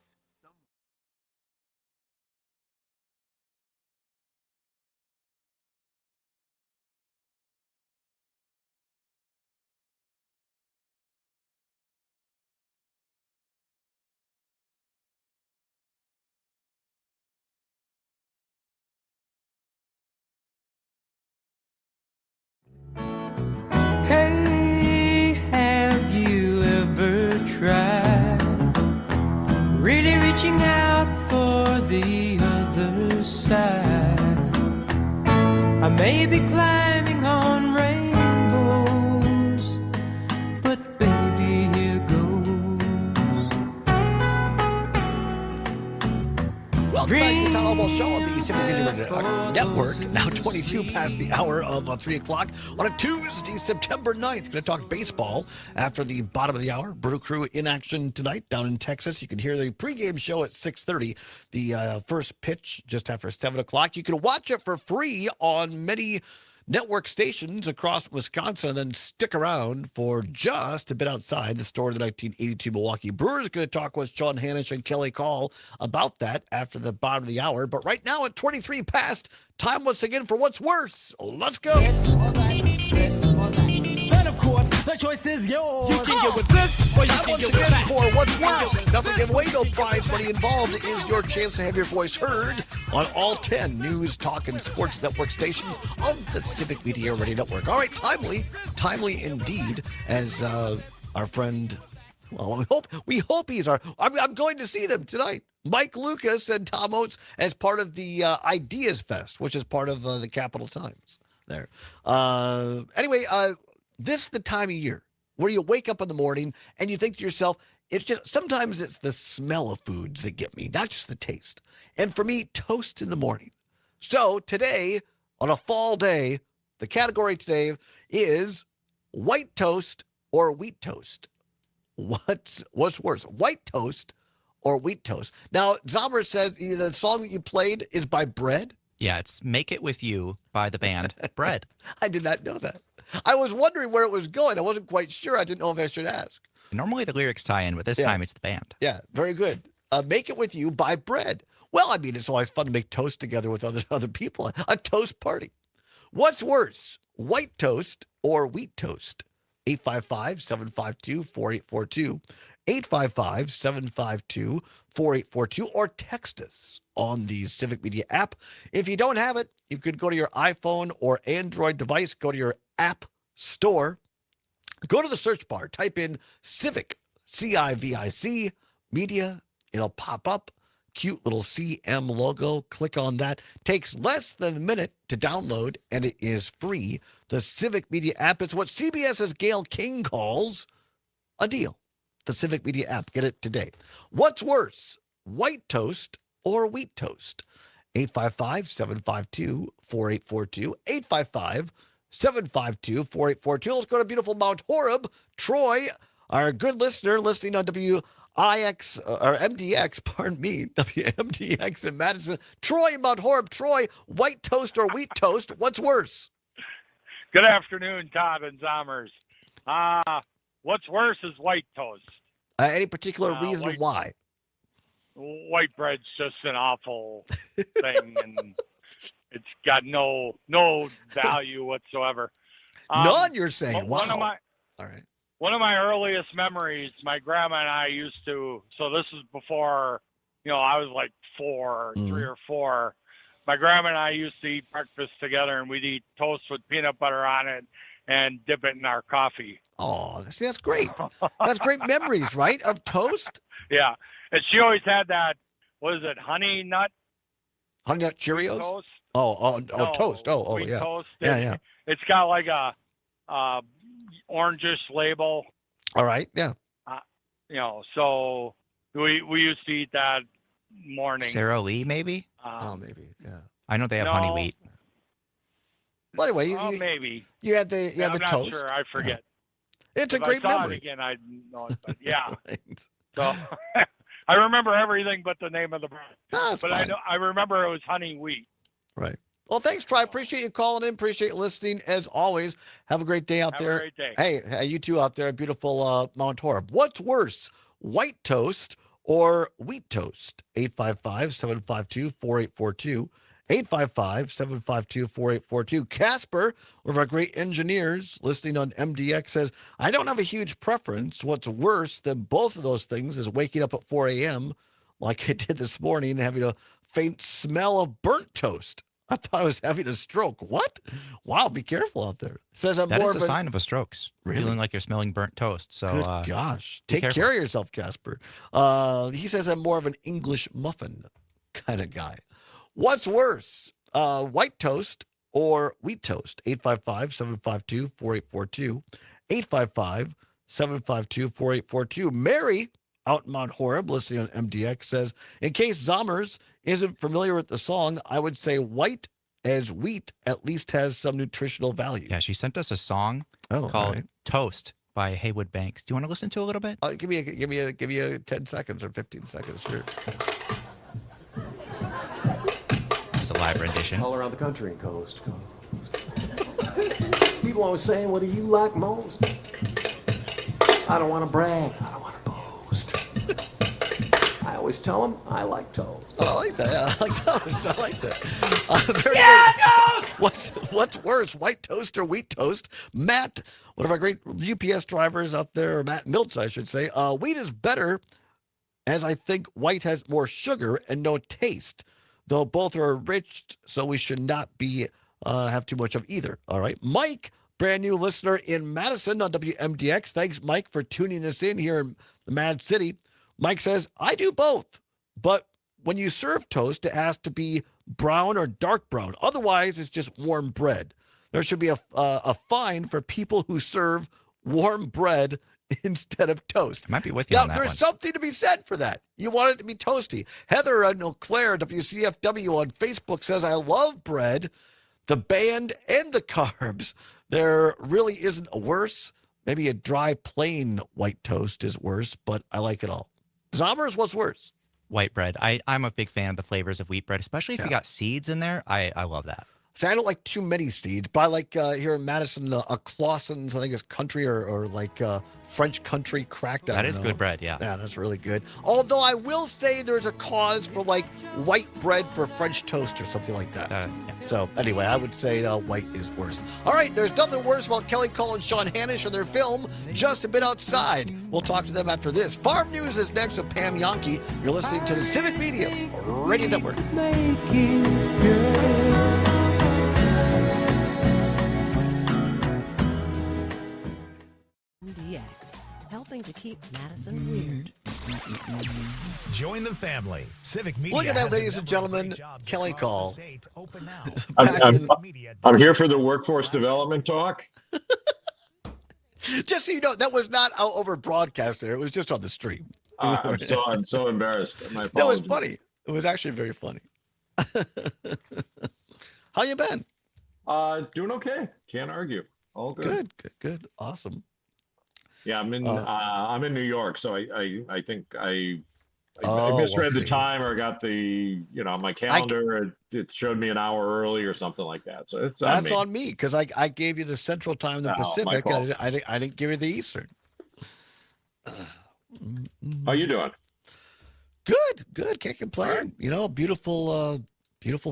Hey, have you ever tried really reaching out for the other side? I may be climbing on rainbows, but baby, here goes. Welcome back to the Todd Allbaugh Show on the Civic Media Network. Now 22 past the hour of 3 o'clock on a Tuesday, September 9th. Going to talk baseball after the bottom of the hour. Brew Crew in action tonight down in Texas. You can hear the pregame show at 6:30. The first pitch just after 7 o'clock. You can watch it for free on many network stations across Wisconsin, and then stick around for just a bit outside the store of the 1982 Milwaukee Brewers. Going to talk with Sean Hannish and Kelly Call about that after the bottom of the hour. But right now at 23 past, time once again for What's Worse. Let's go. This or that, this or that. Then, of course, the choice is yours. You can get with this or you can get with that. For What's Worse, nothing to give away, no prize money involved. It is your chance to have your voice heard on all 10 news, talk, and sports network stations of the Civic Media Radio Network. All right, timely indeed, as our friend, well, we hope he's I'm going to see them tonight. Mike Lucas and Tom Oates as part of the Ideas Fest, which is part of the Capital Times there. Anyway, this is the time of year where you wake up in the morning and you think to yourself, sometimes it's the smell of foods that get me, not just the taste. And for me, toast in the morning. So today, on a fall day, the category today is white toast or wheat toast. What's worse, white toast or wheat toast? Now, Zomer says the song that you played is by Bread. Yeah, it's Make It With You by the band Bread. I did not know that. I was wondering where it was going. I wasn't quite sure. I didn't know if I should ask. Normally the lyrics tie in, but this time it's the band. Yeah, very good. Make It With You by Bread. Well, I mean, it's always fun to make toast together with other people. A toast party. What's worse, white toast or wheat toast? 855-752-4842. 855-752-4842, or text us on the Civic Media app. If you don't have it, you could go to your iPhone or Android device, go to your App Store. Go to the search bar, type in Civic, CIVIC, Media. It'll pop up. Cute little CM logo. Click on that. Takes less than a minute to download, and it is free. The Civic Media app is what CBS's Gail King calls a deal. The Civic Media app. Get it today. What's worse, white toast or wheat toast? 855-752-4842. 855-752-4842. Let's go to beautiful Mount Horeb. Troy, our good listener, listening on WIX, or MDX, pardon me, WMDX in Madison. Troy, Mount Horeb. Troy, white toast or wheat toast, what's worse? Good afternoon, Todd and Zommers. What's worse is white toast. Any particular reason why? White bread's just an awful thing, and it's got no value whatsoever. None, you're saying? Wow. All right. One of my earliest memories, my grandma and I used to, so this is before, I was like 3 or 4. My grandma and I used to eat breakfast together, and we'd eat toast with peanut butter on it and dip it in our coffee. Oh, see, that's great. That's great memories, right, of toast? Yeah. And she always had that, what is it, honey nut? Honey nut Cheerios? Toast? No, toast. Oh, wheat yeah. Toast. Yeah. It's got like a orangish label. All right, yeah. So we used to eat that morning. Sara Lee, maybe? Maybe, yeah. I know they have honey wheat. Well, anyway, maybe. You had the I'm the not toast. sure. I forget. Yeah. It's a great I saw memory. it again, I know it, but yeah. Right. So I remember everything but the name of the brand. That's but fine. I remember it was honey wheat. Right. Well, thanks, Troy. Appreciate you calling in. Appreciate you listening as always. Have a great day out there. Have a great day. Hey, you too out there at beautiful Mount Horeb. What's worse, white toast or wheat toast? 855-752-4842. 855-752-4842. Casper, one of our great engineers listening on MDX, says, I don't have a huge preference. What's worse than both of those things is waking up at 4 a.m. like I did this morning and having a faint smell of burnt toast. I thought I was having a stroke. What? Wow, be careful out there. It says I'm That more is of a sign of a stroke. Really? Feeling like you're smelling burnt toast. So, Good gosh. be Take careful. care of yourself, Casper. He says I'm more of an English muffin kind of guy. What's worse, white toast or wheat toast? 855-752-4842. 855-752-4842. Mary, out in Mount Horeb, listening on MDX, says, in case Zommers isn't familiar with the song, I would say white as wheat at least has some nutritional value. Yeah, she sent us a song called Toast by Haywood Banks. Do you want to listen to a little bit? Give me a 10 seconds or 15 seconds, sure. This is a live rendition. All around the country and coast. People always saying, what do you like most? I don't want to brag. I don't want to boast. I always tell them I like toast. Oh, I like that. Yeah, I like toast. I like that. Very good. What's worse, white toast or wheat toast? Matt, one of our great UPS drivers out there, or Matt Middleton, I should say. Wheat is better, as I think white has more sugar and no taste, though both are rich, so we should not be have too much of either. All right. Mike, brand new listener in Madison on WMDX. Thanks, Mike, for tuning us in here in the Mad City. Mike says, I do both, but when you serve toast, it has to be brown or dark brown. Otherwise, it's just warm bread. There should be a fine for people who serve warm bread instead of toast. I might be with you on that there's one. something to be said for that. You want it to be toasty. Heather Claire, WCFW on Facebook, says, I love bread, the band, and the carbs. There really isn't a worse. Maybe a dry, plain white toast is worse, but I like it all. Zommers, what's worse? White bread. I'm a big fan of the flavors of wheat bread, especially if you got seeds in there. I love that. See, I don't like too many seeds, but I like here in Madison, a Clausen's, I think it's country or like French country cracked. That is good bread, yeah. Yeah, that's really good. Although I will say there's a cause for like white bread for French toast or something like that. Yeah. So anyway, I would say white is worse. All right, there's nothing worse about Kelly Cole and Sean Hanish and their film, Just a Bit Outside. We'll talk to them after this. Farm News is next with Pam Yonke. You're listening to the Civic Media Radio Network. ZX, helping to keep Madison weird. Join the family. Civic Media. Look at that, has a ladies and number of gentlemen. great jobs Kelly across Call. the state. Open now. I'm here for the workforce development talk. Just so you know, that was not over broadcast there. It was just on the stream. I'm so embarrassed. My That was apologies. funny. It was actually very funny. How you been? Doing okay. Can't argue. All Good. Awesome. Yeah, I'm in New York, so I think I Oh, misread well, the see. time or got the on my calendar. It showed me an hour early or something like that. So it's That's on me because I gave you the Central Time, the No, my Pacific, and fault. I didn't give you the Eastern. How you doing? Good. Can't complain. You know, beautiful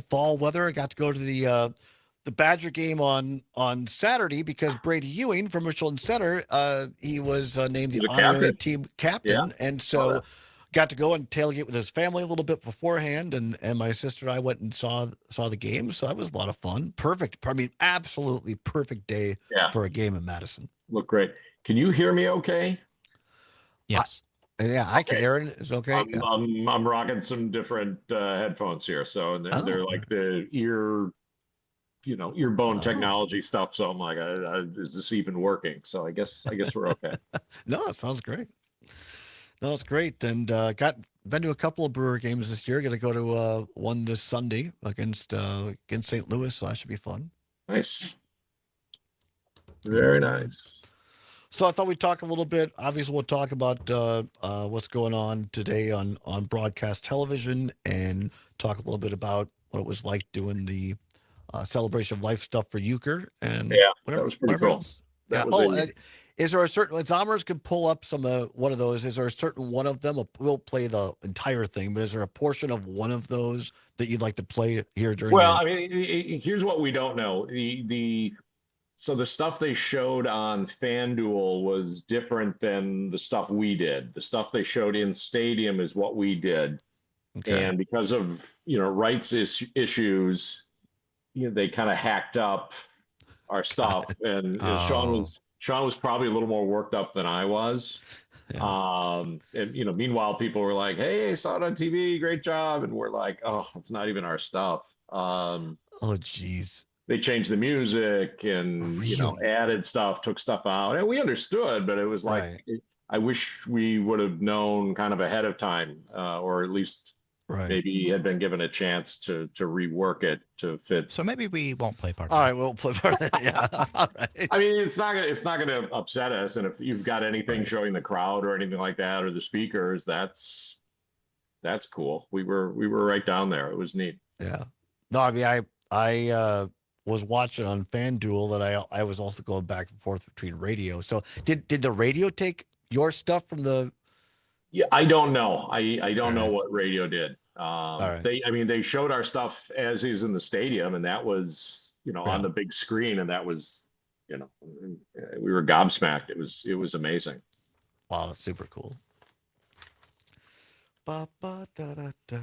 fall weather. I got to go to the Badger game on Saturday because Brady Ewing from Richland Center, he was named the The honorary captain. team captain, and so got to go and tailgate with his family a little bit beforehand, and my sister and I went and saw the game, so that was a lot of fun. Perfect. I mean, absolutely perfect day for a game in Madison. Look great. Can you hear me okay? Yes. I can. Aaron is okay. I'm rocking some different headphones here, so they're like the earbone technology stuff. So I'm like, is this even working? So I guess we're okay. No, it sounds great. No, it's great. And been to a couple of Brewer games this year. Going to go to one this Sunday against St. Louis. So that should be fun. Nice. Very nice. So I thought we'd talk a little bit. Obviously, we'll talk about what's going on today on broadcast television and talk a little bit about what it was like doing the celebration of life stuff for Euchre and that was pretty cool. else. Is there a certain Zommers could pull up some one of those? Is there a certain one of them? We'll play the entire thing, but is there a portion of one of those that you'd like to play here during? Well, I mean, here's what we don't know. So the stuff they showed on FanDuel was different than the stuff we did. The stuff they showed in stadium is what we did, and because of rights issues, they kind of hacked up our stuff, and Sean was probably a little more worked up than I was. And meanwhile, people were like, "Hey, I saw it on TV, great job," and we're like, "Oh, it's not even our stuff." Oh, geez. They changed the music and added stuff, took stuff out, and we understood, but it was like I wish we would have known kind of ahead of time, or at least maybe had been given a chance to rework it to fit. So maybe we won't play part of All right, we'll play part of it. Yeah. All right. I mean, it's not gonna upset us, and if you've got anything showing the crowd or anything like that, or the speakers, that's cool. We were right down there. It was neat. Yeah. No, I mean, I was watching on FanDuel that I was also going back and forth between radio. So did the radio take your stuff from the? Yeah, I don't know. I don't know what radio did. They showed our stuff as is in the stadium, and that was on the big screen, and that was we were gobsmacked. It was amazing. Wow, that's super cool. Ba, ba, da, da, da.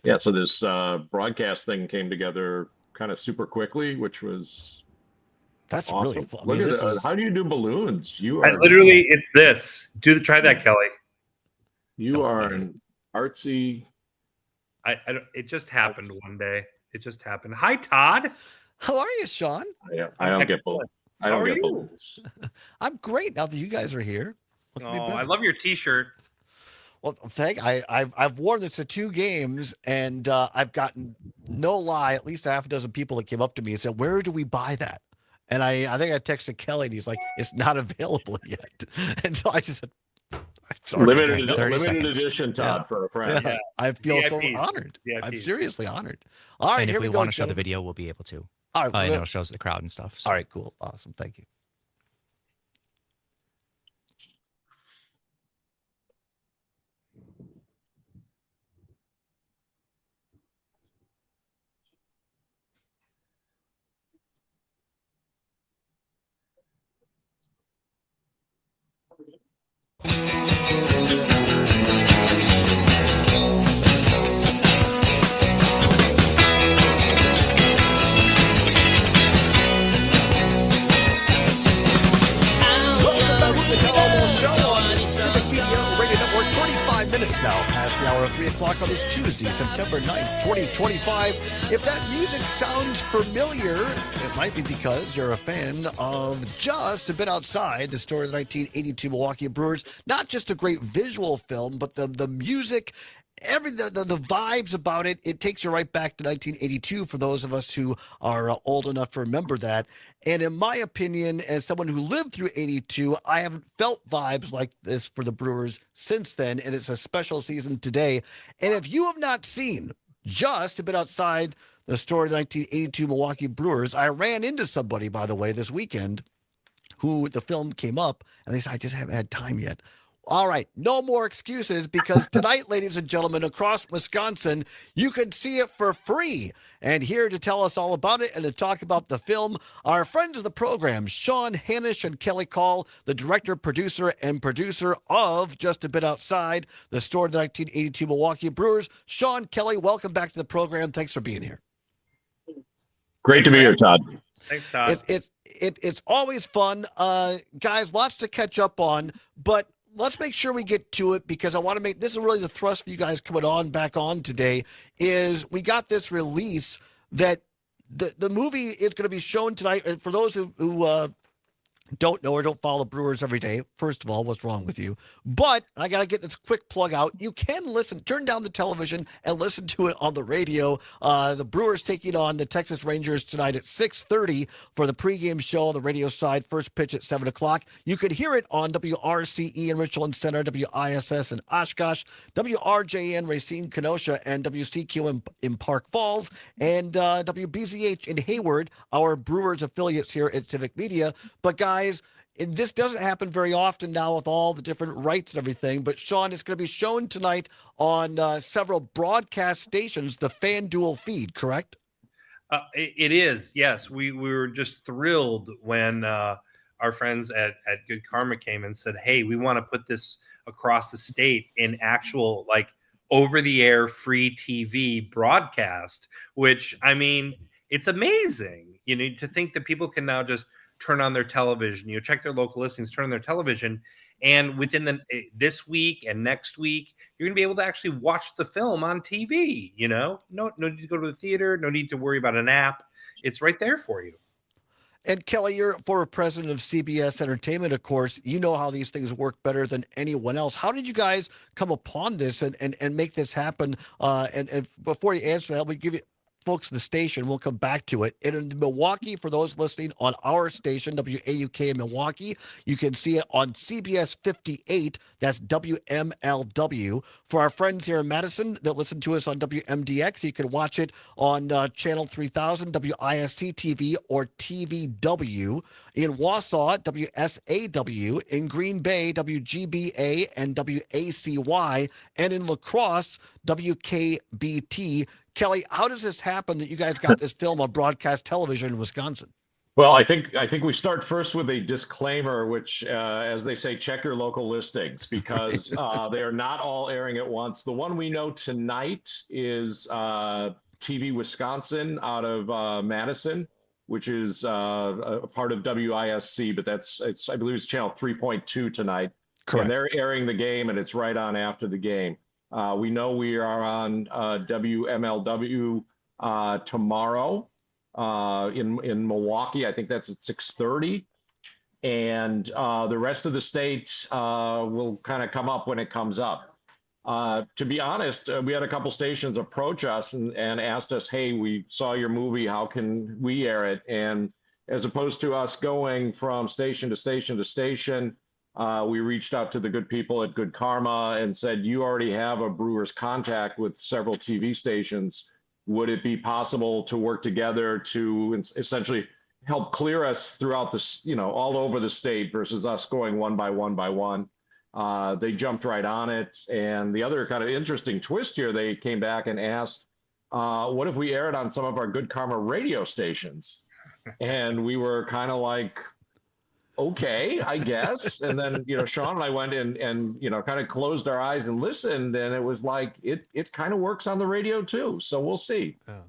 Yeah, so this broadcast thing came together kind of super quickly, which was awesome. Really fun. Look at that. How do you do balloons? You are literally, it's this. Try that, Kelly. You are an artsy. It just happened one day. It just happened. Hi, Todd. How are you, Sean? I don't get balloons. I don't get balloons. I'm great now that you guys are here. I love your T-shirt. Well, I've worn this to 2 games, and I've gotten, no lie, at least a half a dozen people that came up to me and said, "Where do we buy that?" And I think I texted Kelly, and he's like, "It's not available yet." And so I just said, "Sorry, limited edition, Todd, for a friend." Yeah, I feel so VIPs. honored. VIPs. I'm seriously honored. All right, and if here we we go. want to show the gentlemen. video, we'll be able to. All right, and it'll show us the crowd and stuff. So. All right, cool, awesome, thank you. now past the hour of 3 o'clock on this Tuesday, September 9th, 2025. If that music sounds familiar, it might be because you're a fan of Just a Bit Outside, the story of the 1982 Milwaukee Brewers. Not just a great visual film, but the music, the vibes about it, it takes you right back to 1982 for those of us who are old enough to remember that. And in my opinion, as someone who lived through 82, I haven't felt vibes like this for the Brewers since then, and it's a special season today. And if you have not seen Just a Bit Outside, the story of the 1982 Milwaukee Brewers, I ran into somebody, by the way, this weekend who the film came up, and they said, I just haven't had time yet. All right, no more excuses, because tonight, ladies and gentlemen, across Wisconsin, you can see it for free. And here to tell us all about it and to talk about the film, our friends of the program, Sean Hanish and Kelly Call, the director, producer, and producer of Just a Bit Outside, the story of the 1982 Milwaukee Brewers. Sean, Kelly, welcome back to the program. Thanks for being here. Great to be here, Todd. Thanks, Todd. It's always fun. Guys, lots to catch up on, but let's make sure we get to it, because I want to make this is really the thrust for you guys coming back on today, is we got this release that the movie is going to be shown tonight. And for those who don't know or don't follow Brewers every day, first of all, what's wrong with you? But I got to get this quick plug out. You can listen, turn down the television and listen to it on the radio. The Brewers taking on the Texas Rangers tonight at 6:30 for the pregame show on the radio side. First pitch at 7 o'clock. You could hear it on WRCE in Richland Center, WISS in Oshkosh, WRJN Racine, Kenosha, and WCQ in Park Falls, and WBZH in Hayward, our Brewers affiliates here at Civic Media. But guys, and this doesn't happen very often now with all the different rights and everything, but Sean, it's going to be shown tonight on several broadcast stations, the FanDuel feed, correct? It is, yes. We were just thrilled when our friends at Good Karma came and said, hey, we want to put this across the state in actual, like, over-the-air free TV broadcast, which, I mean, it's amazing, you know, to think that people can now just turn on their television, check their local listings, turn on their television, and within this week and next week, you're going to be able to actually watch the film on TV, No need to go to the theater, no need to worry about an app. It's right there for you. And Kelly, you're former president of CBS Entertainment, of course. You know how these things work better than anyone else. How did you guys come upon this and make this happen? And before you answer that, we give you folks, the station, we'll come back to it. And in Milwaukee, for those listening on our station, WAUK in Milwaukee, you can see it on CBS 58. That's WMLW. For our friends here in Madison that listen to us on WMDX, you can watch it on Channel 3000, WIST TV, or TVW. In Wausau, WSAW. In Green Bay, WGBA and WACY. And in La Crosse, WKBT. Kelly, how does this happen that you guys got this film on broadcast television in Wisconsin? Well, I think we start first with a disclaimer, which, as they say, check your local listings, because they are not all airing at once. The one we know tonight is TV Wisconsin out of Madison, which is a part of WISC, but I believe it's channel 3.2 tonight. Correct. And they're airing the game, and it's right on after the game. We know we are on WMLW tomorrow in Milwaukee. I think that's at 6:30. And the rest of the state will kind of come up when it comes up. To be honest, we had a couple stations approach us and asked us, hey, we saw your movie. How can we air it? And as opposed to us going from station to station to station, we reached out to the good people at Good Karma and said, you already have a Brewers contact with several TV stations. Would it be possible to work together to essentially help clear us throughout this, all over the state versus us going one by one? They jumped right on it. And the other kind of interesting twist here, they came back and asked, what if we air it on some of our Good Karma radio stations? And we were kind of like, okay, I guess. And then, Sean and I went in and kind of closed our eyes and listened. And it was like, it kind of works on the radio too. So we'll see. Yeah.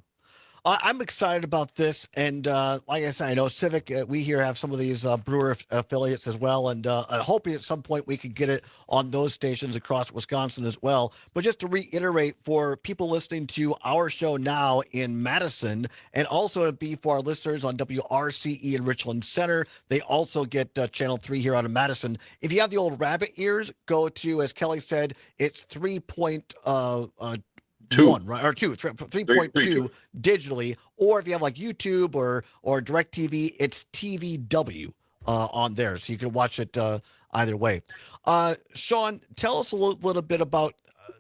I'm excited about this, and like I said, I know Civic. We here have some of these Brewer affiliates as well, and I'm hoping at some point we could get it on those stations across Wisconsin as well. But just to reiterate, for people listening to our show now in Madison, and also to be for our listeners on WRCE in Richland Center, they also get Channel 3 here out of Madison. If you have the old rabbit ears, go to, as Kelly said, it's 3.1, right? Or 3.2 digitally. Or if you have like YouTube or DirecTV, it's TVW on there. So you can watch it either way. Sean, tell us a little bit about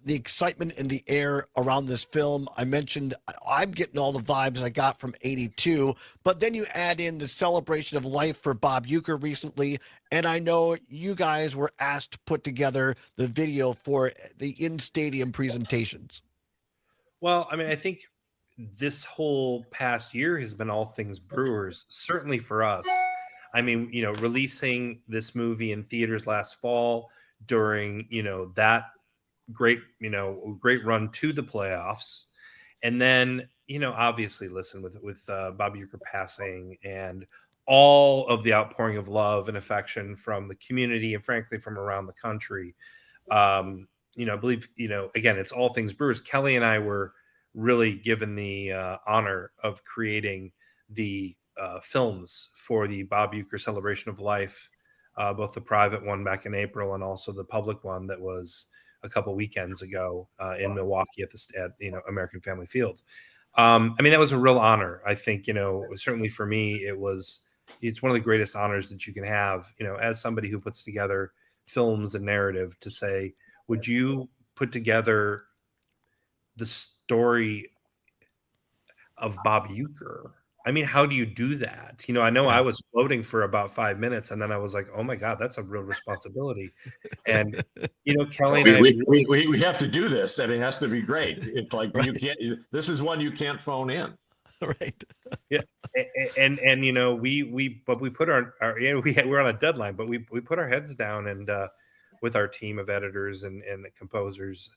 the excitement in the air around this film. I mentioned I'm getting all the vibes I got from 82, but then you add in the celebration of life for Bob Uecker recently, and I know you guys were asked to put together the video for the in-stadium presentations. Well, I mean, I think this whole past year has been all things Brewers, certainly for us. I mean, releasing this movie in theaters last fall during, that great run to the playoffs. And then, obviously listen with Bob Uecker passing and all of the outpouring of love and affection from the community and frankly from around the country. I believe, again, it's all things Brewers. Kelly and I were really given the honor of creating the films for the Bob Uecker Celebration of Life, both the private one back in April and also the public one that was a couple weekends ago in Milwaukee at American Family Field. I mean, that was a real honor. I think, certainly for me, it's one of the greatest honors that you can have, as somebody who puts together films and narrative, to say, would you put together the story of Bob Uecker? I mean, how do you do that? I know I was floating for about 5 minutes, and then I was like, "Oh my God, that's a real responsibility." And Kelly and we have to do this, and it has to be great. It's like you can't. This is one you can't phone in, right? Yeah, and we put our we're on a deadline, but we put our heads down and with our team of editors and composers.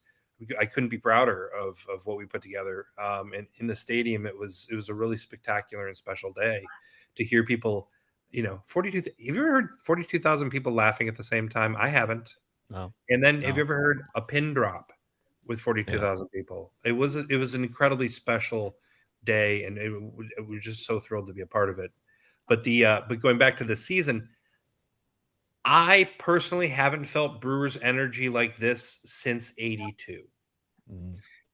I couldn't be prouder of what we put together. And in the stadium, it was a really spectacular and special day to hear people, 42. Have you ever heard 42,000 people laughing at the same time? I haven't. No. And then have you ever heard a pin drop with 42,000 people? It was an incredibly special day, and it was just so thrilled to be a part of it. But but going back to the season, I personally haven't felt Brewers energy like this since 82.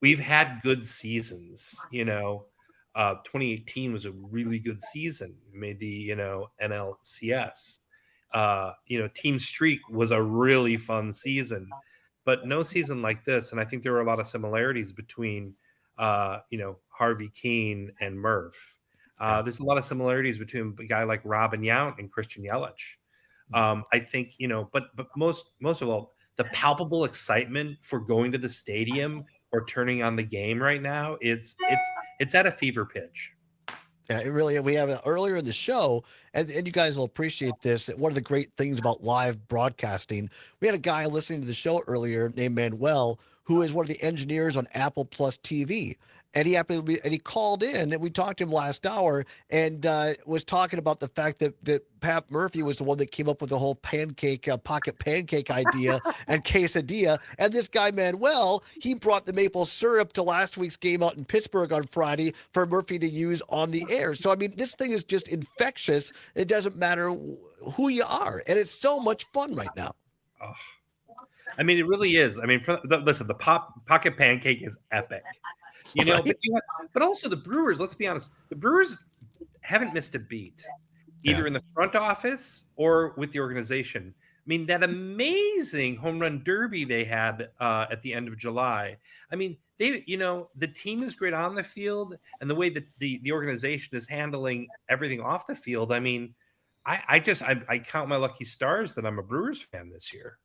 We've had good seasons, 2018 was a really good season. We made the, NLCS. Team Streak was a really fun season, but no season like this. And I think there were a lot of similarities between, Harvey Keene and Murph. There's a lot of similarities between a guy like Robin Yount and Christian Yelich. I think, but most of all, the palpable excitement for going to the stadium or turning on the game right now, it's at a fever pitch. Yeah, it really. We have it earlier in the show, and you guys will appreciate this. One of the great things about live broadcasting, we had a guy listening to the show earlier named Manuel, who is one of the engineers on Apple Plus TV. And he happened to be, and he called in, and we talked to him last hour, and was talking about the fact that Pat Murphy was the one that came up with the whole pocket pancake idea and quesadilla. And this guy Manuel, he brought the maple syrup to last week's game out in Pittsburgh on Friday for Murphy to use on the air. So I mean, this thing is just infectious. It doesn't matter who you are, and it's so much fun right now. Oh. I mean, it really is. I mean, listen, the pocket pancake is epic. Right? But also the Brewers, let's be honest, the Brewers haven't missed a beat, either in the front office or with the organization. I mean, that amazing home run derby they had at the end of July. I mean, the team is great on the field, and the way that the organization is handling everything off the field. I mean, I count my lucky stars that I'm a Brewers fan this year.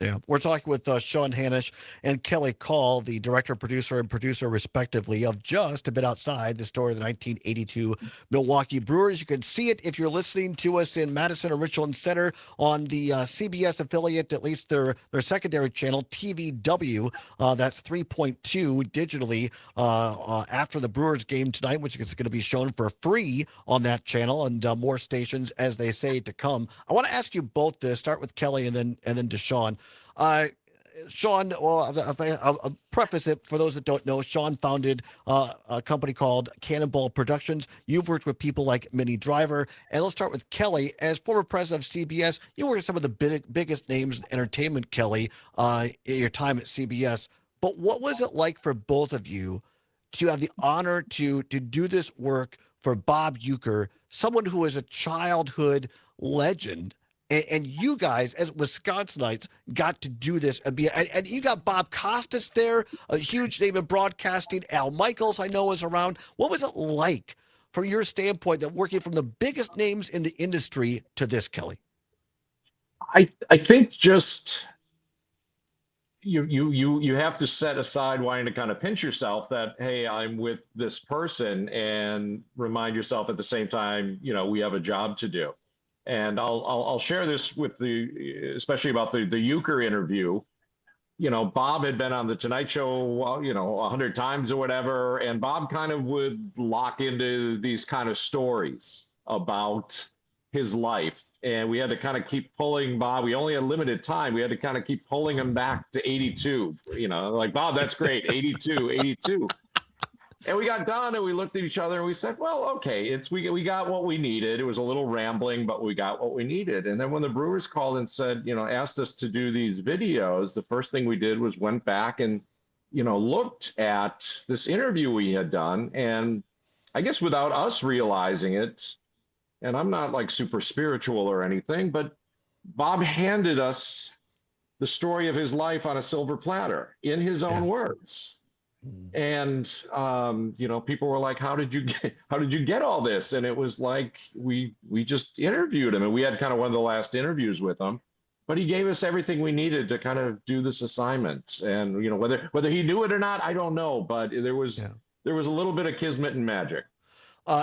Yeah, we're talking with Sean Hanish and Kelly Call, the director, producer, and producer, respectively, of Just a Bit Outside, the story of the 1982 Milwaukee Brewers. You can see it if you're listening to us in Madison or Richland Center on the CBS affiliate, at least their secondary channel, TVW. That's 3.2 digitally after the Brewers game tonight, which is going to be shown for free on that channel, and more stations, as they say, to come. I want to ask you both this. Start with Kelly and then to Sean. Sean, well, I'll preface it for those that don't know. Sean founded a company called Cannonball Productions. You've worked with people like Minnie Driver. And let's start with Kelly. As former president of CBS, you worked with some of the biggest names in entertainment, Kelly, in your time at CBS. But what was it like for both of you to have the honor to do this work for Bob Uecker, someone who is a childhood legend? And you guys, as Wisconsinites, got to do this. And you got Bob Costas there, a huge name in broadcasting. Al Michaels, I know, is around. What was it like, from your standpoint, that working from the biggest names in the industry to this, Kelly? I think just you have to set aside wanting to kind of pinch yourself that, hey, I'm with this person, and remind yourself at the same time, we have a job to do. And I'll share this with especially about the Uecker interview. Bob had been on the Tonight Show, 100 times or whatever, and Bob kind of would lock into these kind of stories about his life. And we had to kind of keep pulling Bob. We only had limited time. We had to kind of keep pulling him back to 82, like, Bob, that's great. 82. And we got done and we looked at each other and we said, well, okay, we got what we needed. It was a little rambling, but we got what we needed. And then when the Brewers called and said, asked us to do these videos, the first thing we did was went back and, looked at this interview we had done. And I guess without us realizing it, and I'm not like super spiritual or anything, but Bob handed us the story of his life on a silver platter in his own words. And people were like, how did you get all this? And it was like we just interviewed him, and we had kind of one of the last interviews with him, but he gave us everything we needed to kind of do this assignment. And whether he knew it or not, I don't know, but there was a little bit of kismet and magic.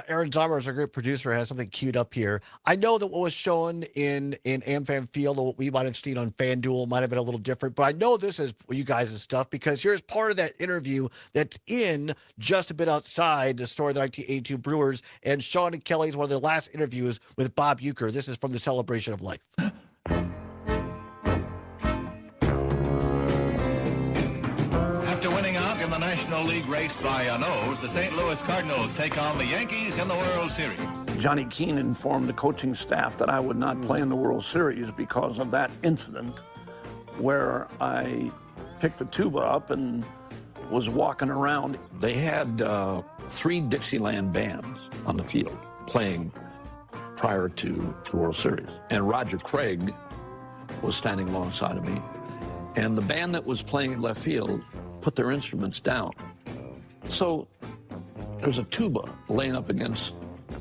Aaron Zommer, our great producer, has something queued up here. I know that what was shown in AmFam Field, or what we might have seen on FanDuel, might have been a little different, but I know this is you guys' stuff, because here's part of that interview that's in Just a Bit Outside, the story of the 1982 Brewers, and Sean and Kelly's one of their last interviews with Bob Uecker. This is from the Celebration of Life. After winning out in the National League race by a nose, the St. Louis Cardinals take on the Yankees in the World Series. Johnny Keane informed the coaching staff that I would not play in the World Series because of that incident where I picked the tuba up and was walking around. They had 3 Dixieland bands on the field playing prior to the World Series. And Roger Craig was standing alongside of me. And the band that was playing in left field put their instruments down. So there's a tuba laying up against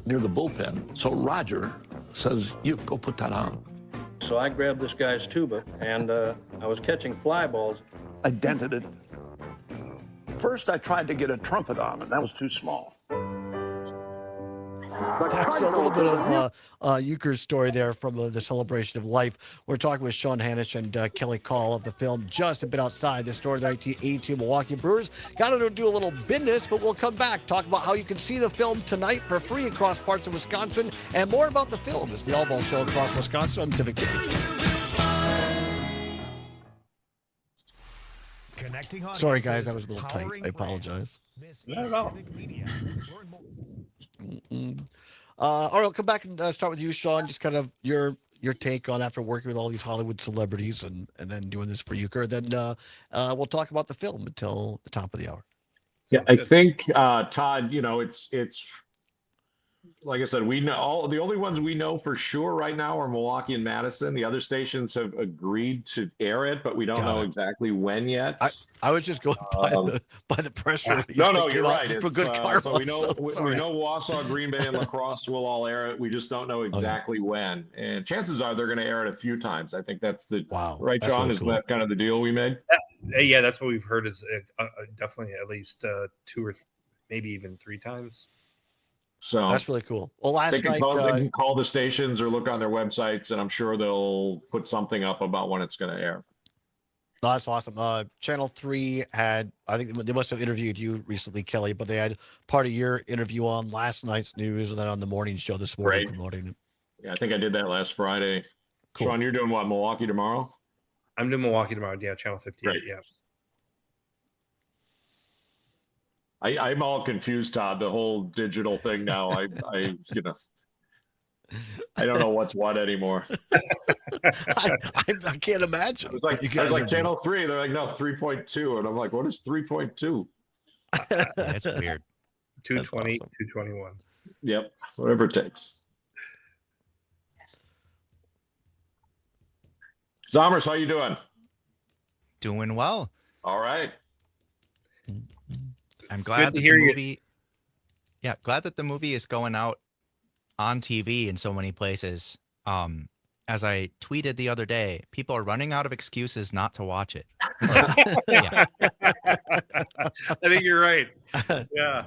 near the bullpen. So Roger says, you go put that on. So I grabbed this guy's tuba and I was catching fly balls. I dented it. First I tried to get a trumpet on it. That was too small. That's a little bit of Uecker's story there from the Celebration of Life. We're talking with Sean Hanish and Kelly Call of the film Just a Bit Outside, the story of the 1982 Milwaukee Brewers. Got to do a little business, but we'll come back, talk about how you can see the film tonight for free across parts of Wisconsin, and more about the film. It's the Allbaugh Show across Wisconsin on Civic Media. Sorry, guys, that was a little tight. I apologize. Not at all. All right, I'll come back and start with you, Sean. Just kind of your take on, after working with all these Hollywood celebrities and then doing this for Uecker. Then we'll talk about the film until the top of the hour. Yeah, I think Todd, it's like I said, we know the only ones we know for sure right now are Milwaukee and Madison. The other stations have agreed to air it, but we don't know exactly when yet. I was just going by the press release. No, you're right. For Good Karma. So we know Wausau, Green Bay, and La Crosse will all air it. We just don't know exactly when. And chances are they're going to air it a few times. I think that's the right, John. Really cool. Is that kind of the deal we made? Yeah, that's what we've heard. Is definitely at least 2 or maybe even 3 times. So that's really cool. Well, last night they can call the stations or look on their websites, and I'm sure they'll put something up about when it's going to air. Oh, that's awesome. Channel 3 had, I think they must have interviewed you recently, Kelly, but they had part of your interview on last night's news and then on the morning show this morning promoting it. Yeah, I think I did that last Friday. Cool. Sean, you're doing what, Milwaukee tomorrow? I'm doing Milwaukee tomorrow. Yeah, Channel 58. Right. Yeah. I'm all confused, Todd. The whole digital thing now. I don't know what's what anymore. I can't imagine. I was like Channel 3. They're like, no, 3.2, and I'm like, what is 3.2? That's weird. 220, awesome. 221. Yep, whatever it takes. Zomers, how you doing? Doing well. All right. I'm glad that the movie. Yeah, glad that the movie is going out on TV in so many places. As I tweeted the other day, people are running out of excuses not to watch it. Yeah. I think you're right. Yeah.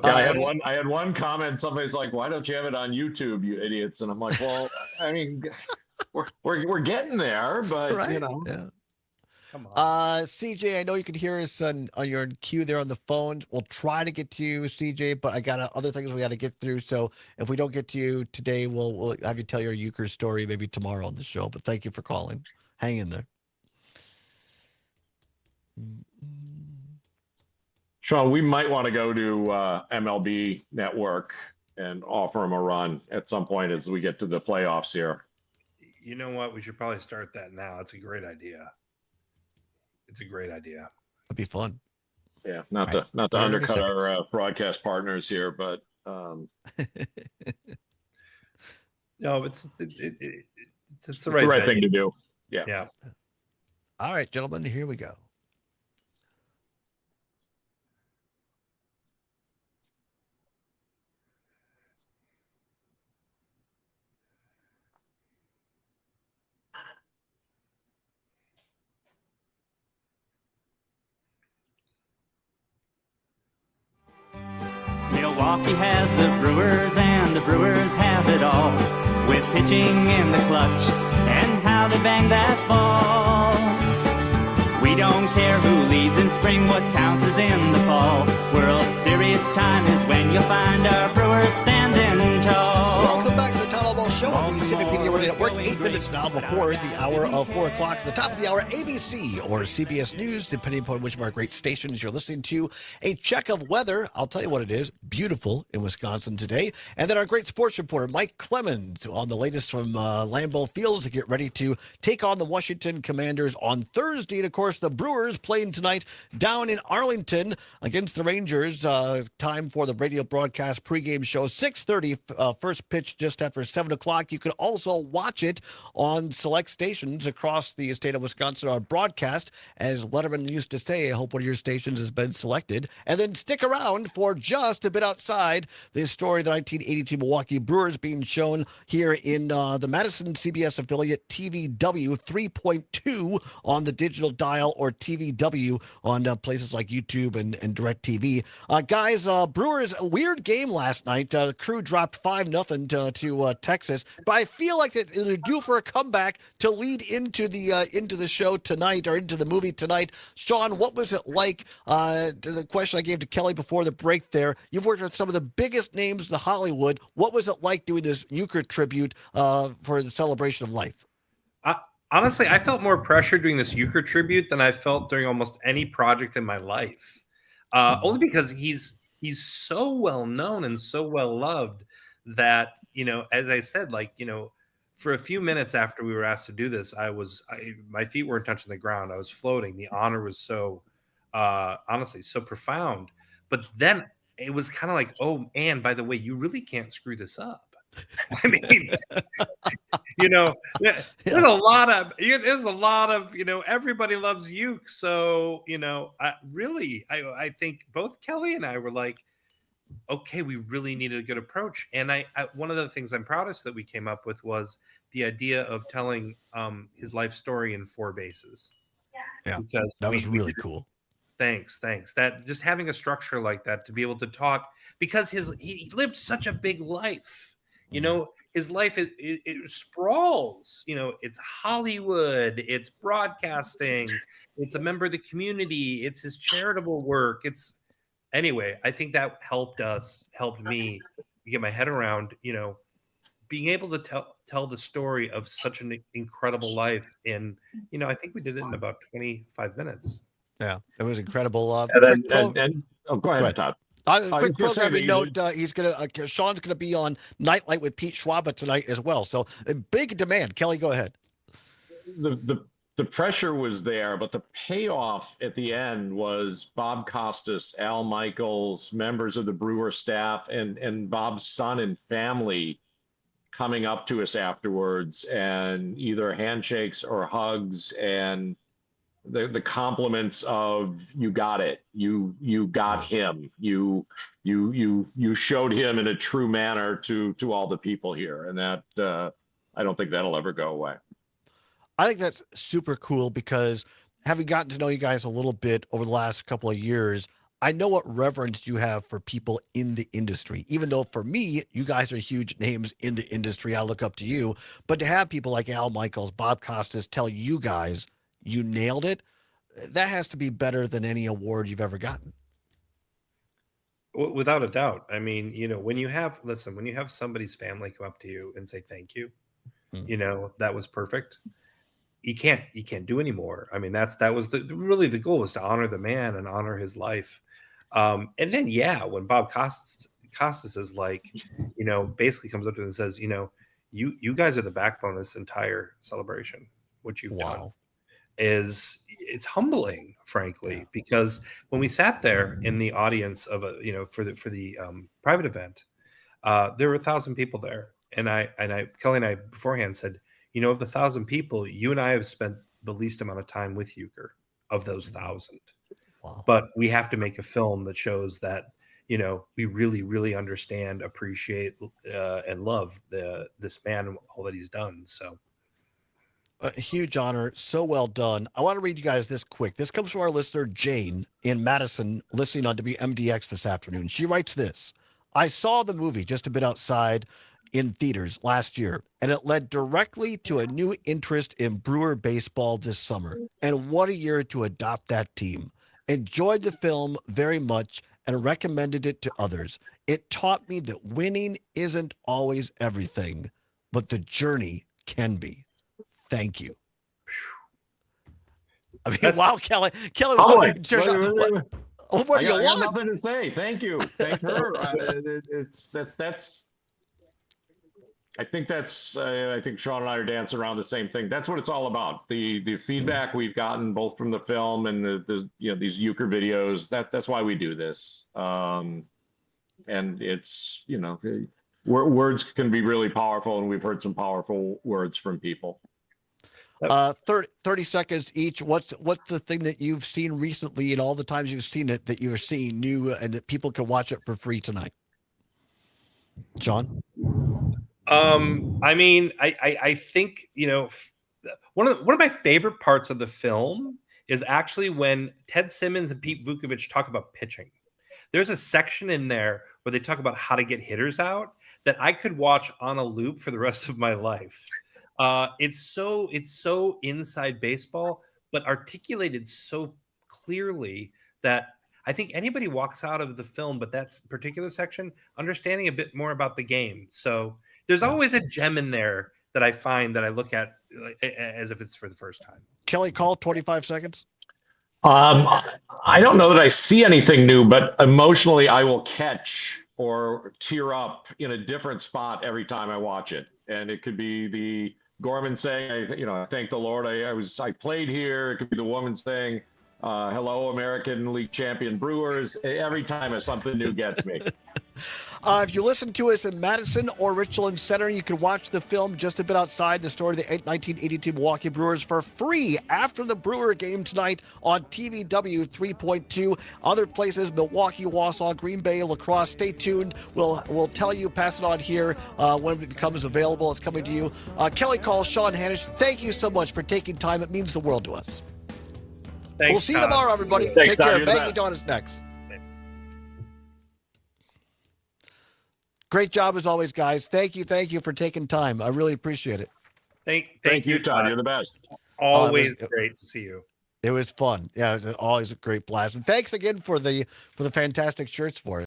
I had one comment. Somebody's like, "Why don't you have it on YouTube, you idiots?" And I'm like, "Well, I mean, we're getting there, but right. you know." Yeah. Come on. CJ, I know you can hear us on your queue there on the phone. We'll try to get to you, CJ, but I got other things we got to get through. So if we don't get to you today, we'll have you tell your euchre story maybe tomorrow on the show. But thank you for calling. Hang in there. Sean, we might want to go to MLB Network and offer them a run at some point as we get to the playoffs here. You know what? We should probably start that now. It's a great idea. It's a great idea. It'd be fun. Yeah, not to undercut our broadcast partners here, but no, it's the right thing to do. Yeah. Yeah. All right, gentlemen, here we go. Milwaukee has the Brewers, and the Brewers have it all. With pitching in the clutch, and how they bang that ball. We don't care who leads in spring, what counts is in the fall. World Series time is when you'll find our Brewers standing tall. Welcome back to the Todd Allbaugh Show on the Civic Media Radio Network. 8 minutes now before the hour of 4 o'clock. At the top of the hour, ABC or CBS News, depending upon which of our great stations you're listening to. A check of weather. I'll tell you what it is. Beautiful in Wisconsin today. And then our great sports reporter, Mike Clemens, on the latest from Lambeau Field to get ready to take on the Washington Commanders on Thursday. And, of course, the Brewers playing tonight down in Arlington against the Rangers. Time for the radio broadcast pregame show. 6:30, first pitch just after 7 o'clock. You can also watch it on select stations across the state of Wisconsin. Our broadcast, as Letterman used to say, I hope one of your stations has been selected. And then stick around for just a bit outside this story, the 1982 Milwaukee Brewers being shown here in the Madison CBS affiliate TVW 3.2 on the digital dial, or TVW on places like YouTube and DirecTV. Guys, Brewers, a weird game last night. The Crew dropped 5-0 to Texas, but I feel like it'll due for a comeback to lead into the show tonight, or into the movie tonight. Sean, what was it like? The question I gave to Kelly before the break there. You've worked with some of the biggest names in Hollywood. What was it like doing this euchre tribute for the celebration of life? Honestly, I felt more pressure doing this euchre tribute than I felt during almost any project in my life. Only because he's so well known and so well loved that, you know, as I said, like, you know, for a few minutes after we were asked to do this, my feet weren't touching the ground. I was floating. The honor was so honestly so profound. But then it was kind of like, oh, and by the way, you really can't screw this up. I mean, there's a lot of, everybody loves Uke. So, I think both Kelly and I were like, okay, we really needed a good approach. And I one of the things I'm proudest that we came up with was the idea of telling his life story in 4 bases. Yeah, because that was really cool. Thanks. That just having a structure like that to be able to talk, because he lived such a big life. His life it sprawls. It's Hollywood, it's broadcasting, it's a member of the community, it's his charitable work. Anyway, I think that helped me get my head around, being able to tell the story of such an incredible life in, I think we did it in about 25 minutes. Yeah, it was incredible. Go ahead, Todd. Quick programming note: Sean's gonna be on Nightlight with Pete Schwaba tonight as well. So big demand. Kelly, go ahead. The pressure was there, but the payoff at the end was Bob Costas, Al Michaels, members of the Brewer staff, and Bob's son and family coming up to us afterwards, and either handshakes or hugs, and the compliments of "you got it, you got him, you showed him in a true manner to all the people here," and that I don't think that'll ever go away. I think that's super cool because having gotten to know you guys a little bit over the last couple of years, I know what reverence you have for people in the industry. Even though for me, you guys are huge names in the industry, I look up to you. But to have people like Al Michaels, Bob Costas tell you guys you nailed it, that has to be better than any award you've ever gotten. Without a doubt. I mean, when you have somebody's family come up to you and say thank you, that was perfect. You can't do any more. I mean, that was really the goal, was to honor the man and honor his life. And then, when Bob Costas is like, basically comes up to him and says, you guys are the backbone of this entire celebration. What you've done it's humbling, frankly, because when we sat there in the audience of for the private event, there were 1,000 people there, and Kelly and I beforehand said, of the 1,000 people, you and I have spent the least amount of time with Euchre of those 1,000. Wow. But we have to make a film that shows that, we really, really understand, appreciate, and love this man and all that he's done. So a huge honor. So well done. I want to read you guys this quick. This comes from our listener, Jane, in Madison, listening on WMDX this afternoon. She writes this: I saw the movie just a bit outside in theaters last year, and it led directly to a new interest in Brewer baseball this summer. And what a year to adopt that team. Enjoyed the film very much and recommended it to others. It taught me that winning isn't always everything, but the journey can be. Thank you. I mean, wow, Kelly, what do you want? I have nothing to say. Thank you. Thank her. I think Sean and I are dancing around the same thing. That's what it's all about. The feedback we've gotten both from the film and the these Euchre videos. That's why we do this. And it's words can be really powerful, and we've heard some powerful words from people. 30 seconds each. What's the thing that you've seen recently, and all the times you've seen it, that you're seeing new and that people can watch it for free tonight? John? I mean, I think, one of my favorite parts of the film is actually when Ted Simmons and Pete Vukovich talk about pitching. There's a section in there where they talk about how to get hitters out that I could watch on a loop for the rest of my life. It's so inside baseball, but articulated so clearly that I think anybody walks out of the film, but that particular section, understanding a bit more about the game. So there's always a gem in there that I find that I look at as if it's for the first time. Kelly, call 25 seconds. I don't know that I see anything new, but emotionally I will catch or tear up in a different spot every time I watch it. And it could be the Gorman saying, I thank the Lord I played here. It could be the woman saying, Hello, American League champion Brewers. Every time something new gets me. If you listen to us in Madison or Richland Center, you can watch the film Just a Bit Outside, the story of the 1982 Milwaukee Brewers for free after the Brewer game tonight on TVW 3.2. Other places, Milwaukee, Wausau, Green Bay, La Crosse. Stay tuned. We'll tell you, pass it on here when it becomes available. It's coming to you. Kelly Call, Sean Hanish, thank you so much for taking time. It means the world to us. Thanks, we'll see you Todd. tomorrow, everybody. Thanks, Take Todd. care. You're the Maggie best. Dawn is next. Great job as always, guys. Thank you for taking time. I really appreciate it. Thank you, Todd. You're the best. Always great to see you. It was fun. Yeah, it was always a great blast. And thanks again for the fantastic shirts for it.